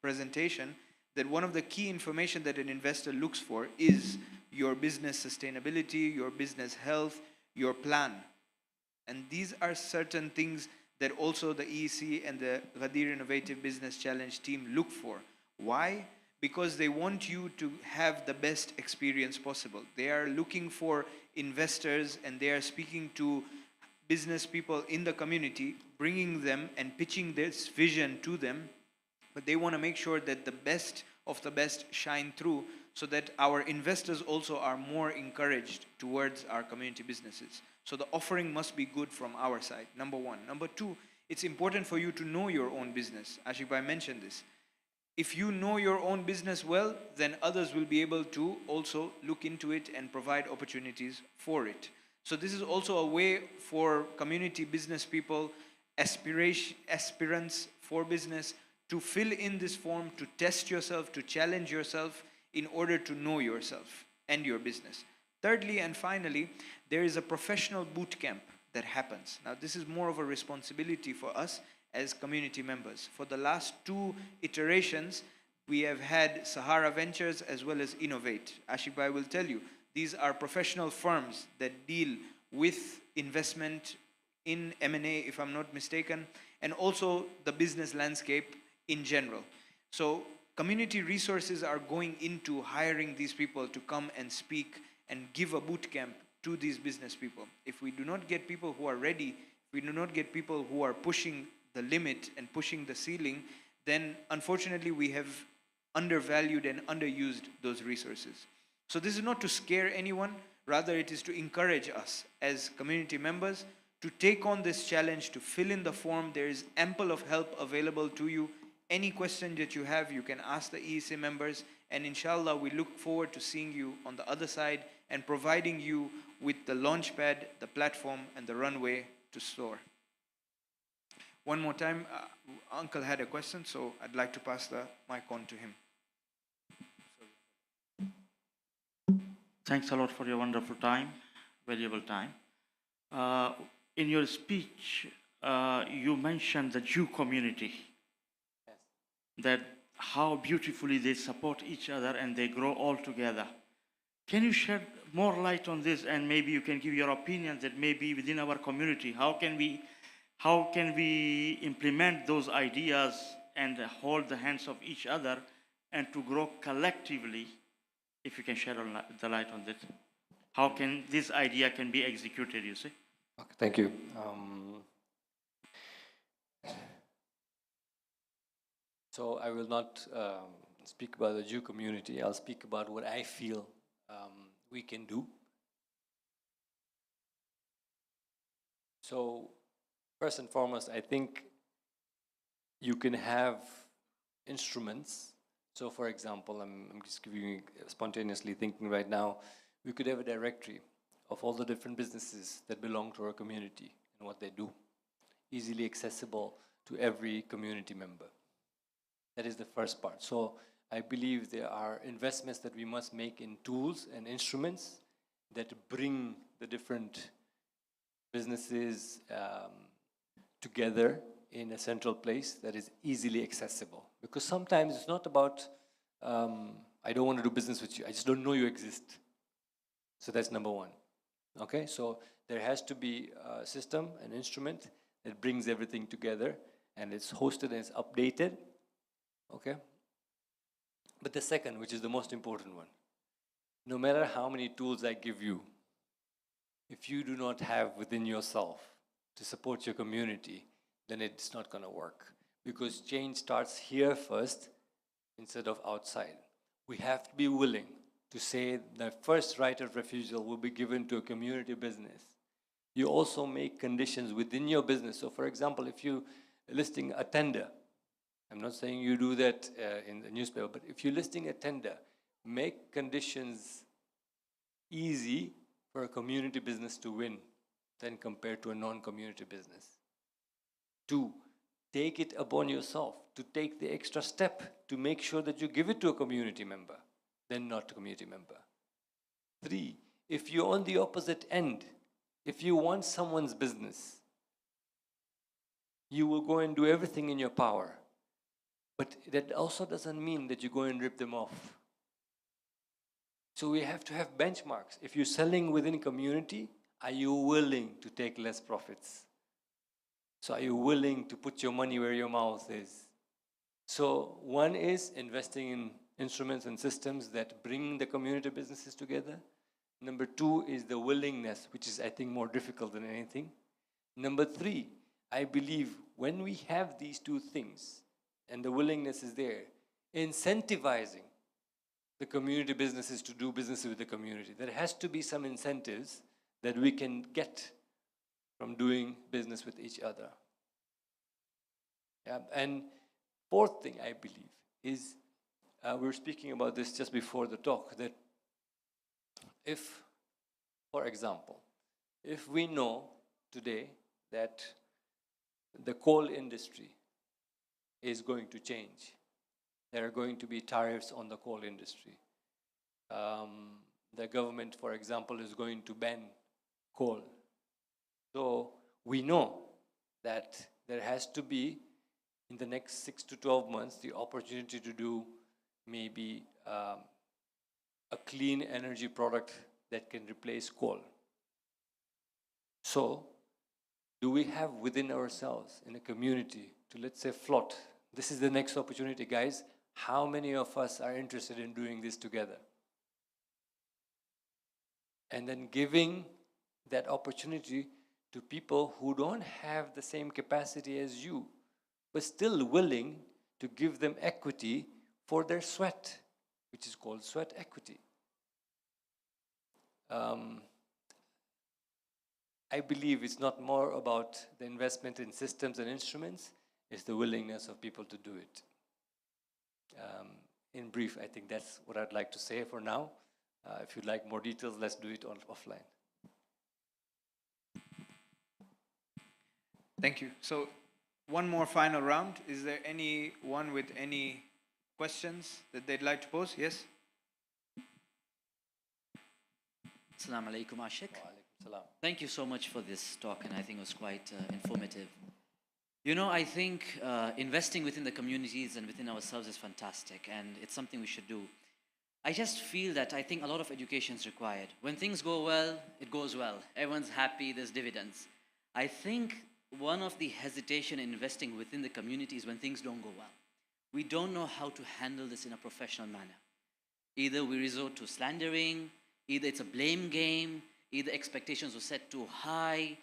presentation, that one of the key information that an investor looks for is your business sustainability, your business health, your plan. And these are certain things that also the EEC and the Gadir Innovative Business Challenge team look for. Why? Because they want you to have the best experience possible. They are looking for investors and they are speaking to business people in the community, bringing them and pitching this vision to them. But they want to make sure that the best of the best shine through so that our investors also are more encouraged towards our community businesses. So the offering must be good from our side, number one. Number two, it's important for you to know your own business. Aashiq mentioned this. If you know your own business well, then others will be able to also look into it and provide opportunities for it. So this is also a way for community business people, aspirants for business, to fill in this form, to test yourself, to challenge yourself in order to know yourself and your business. Thirdly and finally, there is a professional boot camp that happens. Now this is more of a responsibility for us as community members. For the last 2 iterations, we have had Sahara Ventures as well as Innovate. Aashiq will tell you, these are professional firms that deal with investment in M&A, if I'm not mistaken, and also the business landscape in general. So community resources are going into hiring these people to come and speak and give a boot camp to these business people. If we do not get people who are ready, if we do not get people who are pushing the limit and pushing the ceiling, then unfortunately we have undervalued and underused those resources. So this is not to scare anyone, rather it is to encourage us as community members to take on this challenge, to fill in the form. There is ample of help available to you. Any question that you have, you can ask the ESA members, and inshallah we look forward to seeing you on the other side and providing you with the launchpad, the platform, and the runway to soar. One more time, Uncle had a question, so I'd like to pass the mic on to him. Thanks a lot for your wonderful time, valuable time. In your speech, you mentioned the Jew community. Yes. That how beautifully they support each other and they grow all together. Can you shed more light on this, and maybe you can give your opinion that maybe within our community, how can we implement those ideas and hold the hands of each other and to grow collectively? If you can shed the light on that, how can this idea can be executed, you see? Okay, thank you. So I will not speak about the Jew community. I'll speak about what I feel we can do. So first and foremost, I think you can have instruments. So for example, I'm just giving you spontaneously thinking right now, we could have a directory of all the different businesses that belong to our community and what they do, easily accessible to every community member. That is the first part. So I believe there are investments that we must make in tools and instruments that bring the different businesses together in a central place that is easily accessible. Because sometimes it's not about, I don't want to do business with you, I just don't know you exist. So that's number one. Okay, so there has to be a system, an instrument that brings everything together, and it's hosted and it's updated. Okay? But the second, which is the most important one, no matter how many tools I give you, if you do not have within yourself to support your community, then it's not going to work. Because change starts here first instead of outside. We have to be willing to say the first right of refusal will be given to a community business. You also make conditions within your business. So for example, if you're listing a tender, I'm not saying you do that in the newspaper, but if you're listing a tender, make conditions easy for a community business to win than compared to a non-community business. 2, take it upon yourself to take the extra step to make sure that you give it to a community member, then not a community member. 3, if you're on the opposite end, if you want someone's business, you will go and do everything in your power. But that also doesn't mean that you go and rip them off. So we have to have benchmarks. If you're selling within community, are you willing to take less profits? So are you willing to put your money where your mouth is? So one is investing in instruments and systems that bring the community businesses together. Number 2 is the willingness, which is I think more difficult than anything. Number 3, I believe when we have these 2 things and the willingness is there, incentivizing the community businesses to do business with the community. There has to be some incentives that we can get from doing business with each other. Yeah. And 4th thing I believe is, we were speaking about this just before the talk, that if, for example, if we know today that the coal industry is going to change, there are going to be tariffs on the coal industry. The government, for example, is going to ban coal. So we know that there has to be, in the next 6 to 12 months, the opportunity to do maybe a clean energy product that can replace coal. So, do we have within ourselves, in a community, to let's say float, this is the next opportunity, guys, how many of us are interested in doing this together? And then giving that opportunity to people who don't have the same capacity as you, but still willing to give them equity for their sweat, which is called sweat equity. I believe it's not more about the investment in systems and instruments, it's the willingness of people to do it. In brief, I think that's what I'd like to say for now. If you'd like more details, let's do it offline. Thank you. So, one more final round. Is there anyone with any questions that they'd like to pose? Yes? Assalamu alaikum, Aashiq. Thank you so much for this talk, and I think it was quite informative. You know, I think investing within the communities and within ourselves is fantastic, and it's something we should do. I just feel that I think a lot of education is required. When things go well, it goes well. Everyone's happy, there's dividends. I think one of the hesitation in investing within the community is when things don't go well. We don't know how to handle this in a professional manner. Either we resort to slandering, either it's a blame game, either expectations were set too high.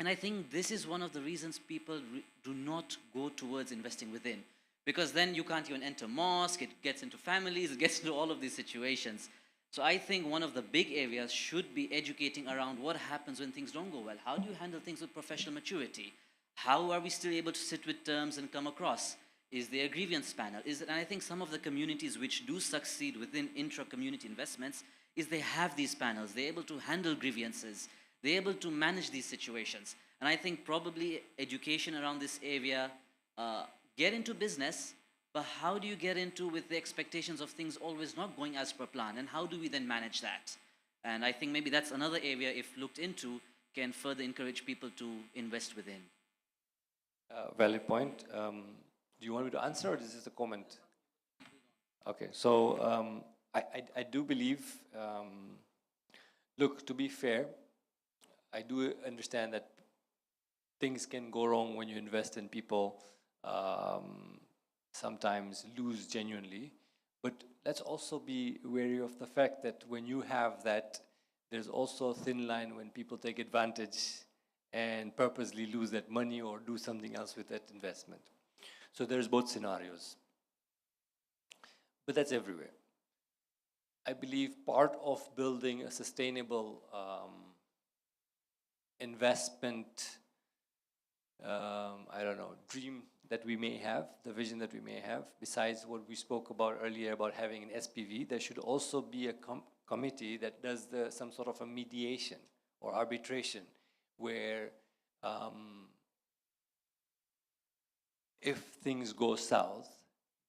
And I think this is one of the reasons people do not go towards investing within. Because then you can't even enter mosque, it gets into families, it gets into all of these situations. So I think one of the big areas should be educating around what happens when things don't go well. How do you handle things with professional maturity? How are we still able to sit with terms and come across? Is there a grievance panel? And I think some of the communities which do succeed within intra-community investments is they have these panels. They're able to handle grievances. They're able to manage these situations. And I think probably education around this area, get into business, but how do you get into with the expectations of things always not going as per plan? And how do we then manage that? And I think maybe that's another area, if looked into, can further encourage people to invest within. Valid point. Do you want me to answer, or is this a comment? Okay, so I do believe, look, to be fair, I do understand that things can go wrong when you invest in people, sometimes lose genuinely. But let's also be wary of the fact that when you have that, there's also a thin line when people take advantage and purposely lose that money or do something else with that investment. So there's both scenarios. But that's everywhere. I believe part of building a sustainable investment, I don't know, dream that we may have, the vision that we may have, besides what we spoke about earlier about having an SPV, there should also be a committee that does some sort of a mediation or arbitration where if things go south,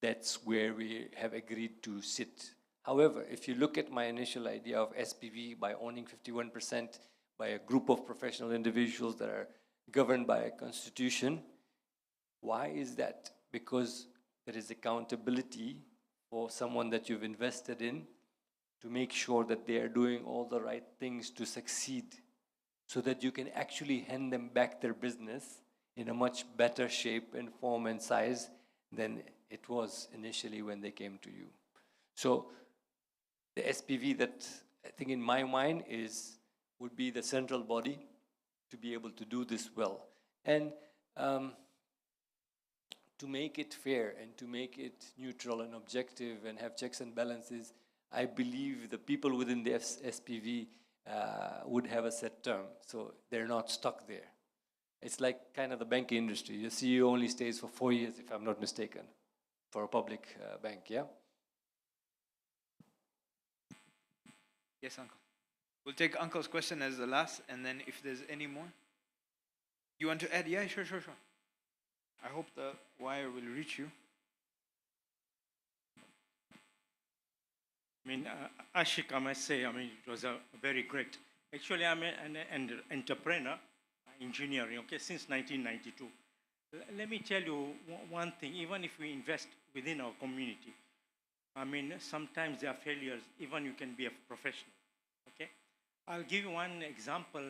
that's where we have agreed to sit. However, if you look at my initial idea of SPV by owning 51% by a group of professional individuals that are governed by a constitution, why is that? Because there is accountability for someone that you've invested in to make sure that they are doing all the right things to succeed, so that you can actually hand them back their business in a much better shape and form and size than it was initially when they came to you. So the SPV that I think in my mind would be the central body to be able to do this well. And to make it fair and to make it neutral and objective and have checks and balances, I believe the people within the SPV would have a set term, so they're not stuck there. It's like kind of the banking industry. The CEO only stays for 4 years, if I'm not mistaken, for a public bank, yeah? Yes, Uncle. We'll take Uncle's question as the last, and then if there's any more. You want to add? Yeah, sure. I hope the wire will reach you. I mean, Aashiq, I must say, it was a very great. Actually, I'm an entrepreneur, engineering, okay, since 1992. Let me tell you one thing, even if we invest within our community, sometimes there are failures, even you can be a professional, okay? I'll give you one example.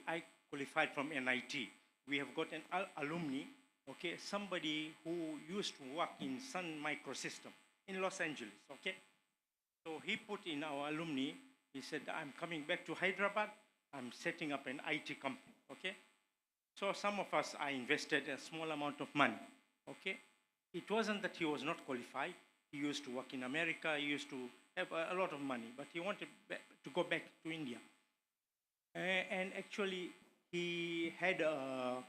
I qualified from NIT. We have got an alumni okay, somebody who used to work in Sun Microsystem in Los Angeles, okay? So he put in our alumni, he said, I'm coming back to Hyderabad, I'm setting up an IT company, okay? So some of us, I invested a small amount of money, okay? It wasn't that he was not qualified. He used to work in America, he used to have a lot of money, but he wanted to go back to India. And actually, he had a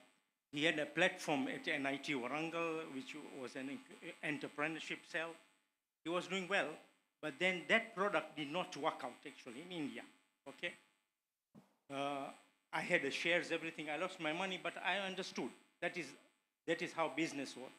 platform at NIT Warangal, which was an entrepreneurship cell. He was doing well, but then that product did not work out actually in India, okay? I had the shares, everything. I lost my money, but I understood. That is how business works.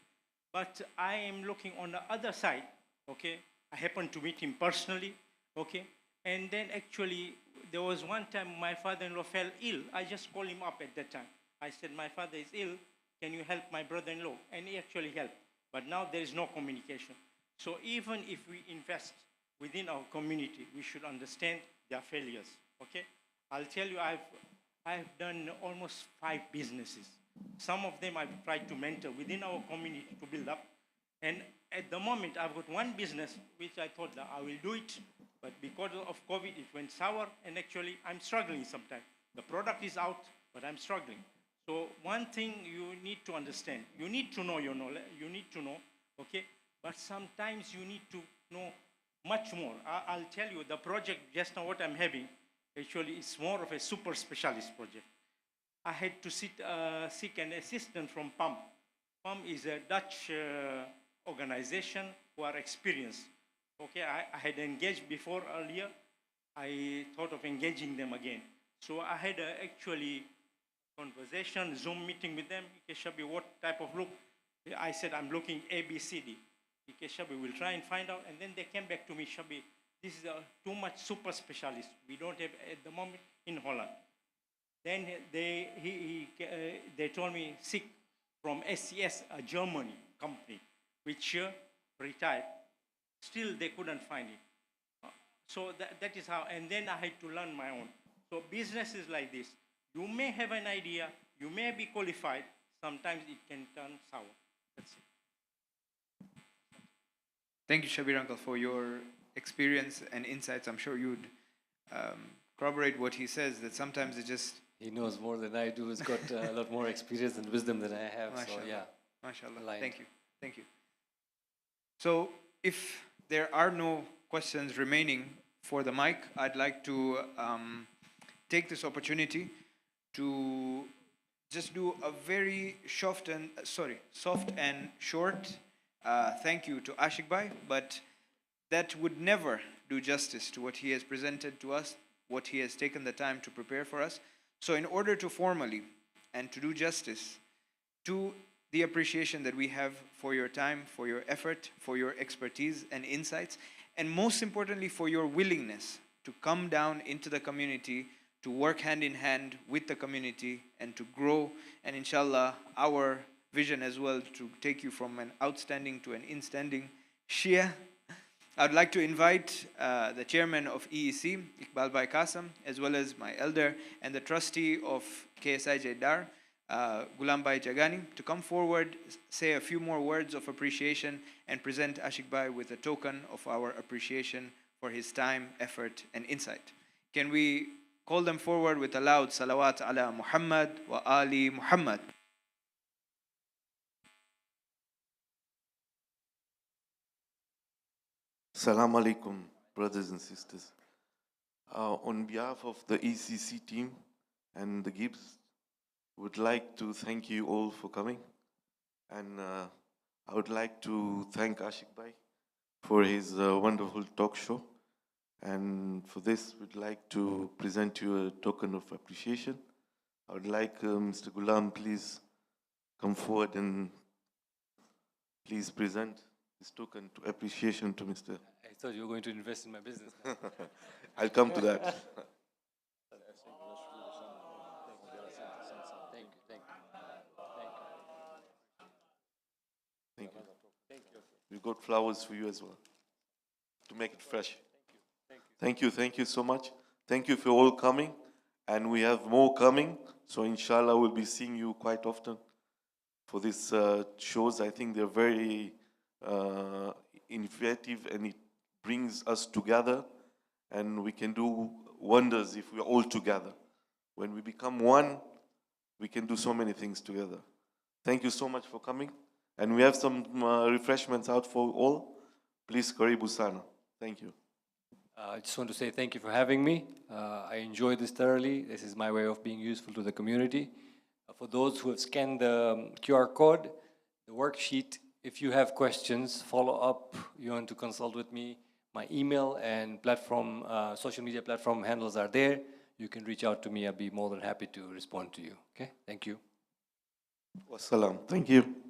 But I am looking on the other side, okay? I happened to meet him personally, okay? And then actually, there was one time my father-in-law fell ill. I just called him up at that time. I said, my father is ill. Can you help my brother-in-law? And he actually helped. But now there is no communication. So even if we invest within our community, we should understand their failures, okay? I'll tell you, I've done almost 5 businesses. Some of them I've tried to mentor within our community to build up. And at the moment, I've got one business which I thought that I will do it, but because of COVID, it went sour, and actually, I'm struggling sometimes. The product is out, but I'm struggling. So one thing you need to understand, you need to know your knowledge, you need to know, okay? But sometimes you need to know much more. I'll tell you, the project, just now what I'm having, actually, it's more of a super specialist project. I had to seek an assistant from PAM. PAM is a Dutch organization who are experienced. Okay, I had engaged before earlier. I thought of engaging them again. So I had actually conversation, Zoom meeting with them. Shabi, what type of look? I said, I'm looking A, B, C, D. Shabi, we'll try and find out. And then they came back to me, Shabi, this is too much super specialist. We don't have at the moment in Holland. Then they told me, seek from SCS, a Germany company, which retired. Still, they couldn't find it. So that is how, and then I had to learn my own. So business is like this. You may have an idea, you may be qualified, sometimes it can turn sour. That's it. Thank you, Shabir Uncle, for your experience and insights. I'm sure you'd corroborate what he says, that sometimes it just... He knows more than I do. He's got a lot more experience and wisdom than I have. Mashallah. So, yeah. MashaAllah. Aligned. Thank you. Thank you. So, if there are no questions remaining for the mic, I'd like to take this opportunity to just do a very soft and short thank you to Aashiq Bhai, but that would never do justice to what he has presented to us, what he has taken the time to prepare for us. So in order to formally and to do justice to the appreciation that we have for your time, for your effort, for your expertise and insights, and most importantly for your willingness to come down into the community, to work hand in hand with the community and to grow, and inshallah our vision as well to take you from an outstanding to an instanding Shia. I'd like to invite the chairman of EEC, Iqbal Bhai Qasem, as well as my elder and the trustee of KSIJ Dar, Ghulam Bhai Jagani, to come forward, say a few more words of appreciation, and present Aashiq Bhai with a token of our appreciation for his time, effort, and insight. Can we call them forward with a loud salawat ala Muhammad wa ali Muhammad? Assalamu alaikum, brothers and sisters. On behalf of the ECC team and the Gibbs, would like to thank you all for coming. And I would like to thank Aashiq Bhai for his wonderful talk show. And for this, we'd like to present you a token of appreciation. I would like Mr. Ghulam, please come forward and please present this token to appreciation to Mr. I thought you were going to invest in my business now. I'll come to that. Thank you. Thank you. We've got flowers for you as well, to make it fresh. Thank you so much. Thank you for all coming, and we have more coming, so inshallah we'll be seeing you quite often. for this shows. I think they're very innovative, and it brings us together, and we can do wonders if we're all together. When we become one, we can do so many things together. Thank you so much for coming. And we have some refreshments out for all. Please, karibu sana. Thank you. I just want to say thank you for having me. I enjoyed this thoroughly. This is my way of being useful to the community. For those who have scanned the QR code, the worksheet, if you have questions, follow up, you want to consult with me, my email and platform, social media platform handles are there. You can reach out to me. I'll be more than happy to respond to you. Okay? Thank you. Wassalam. Thank you.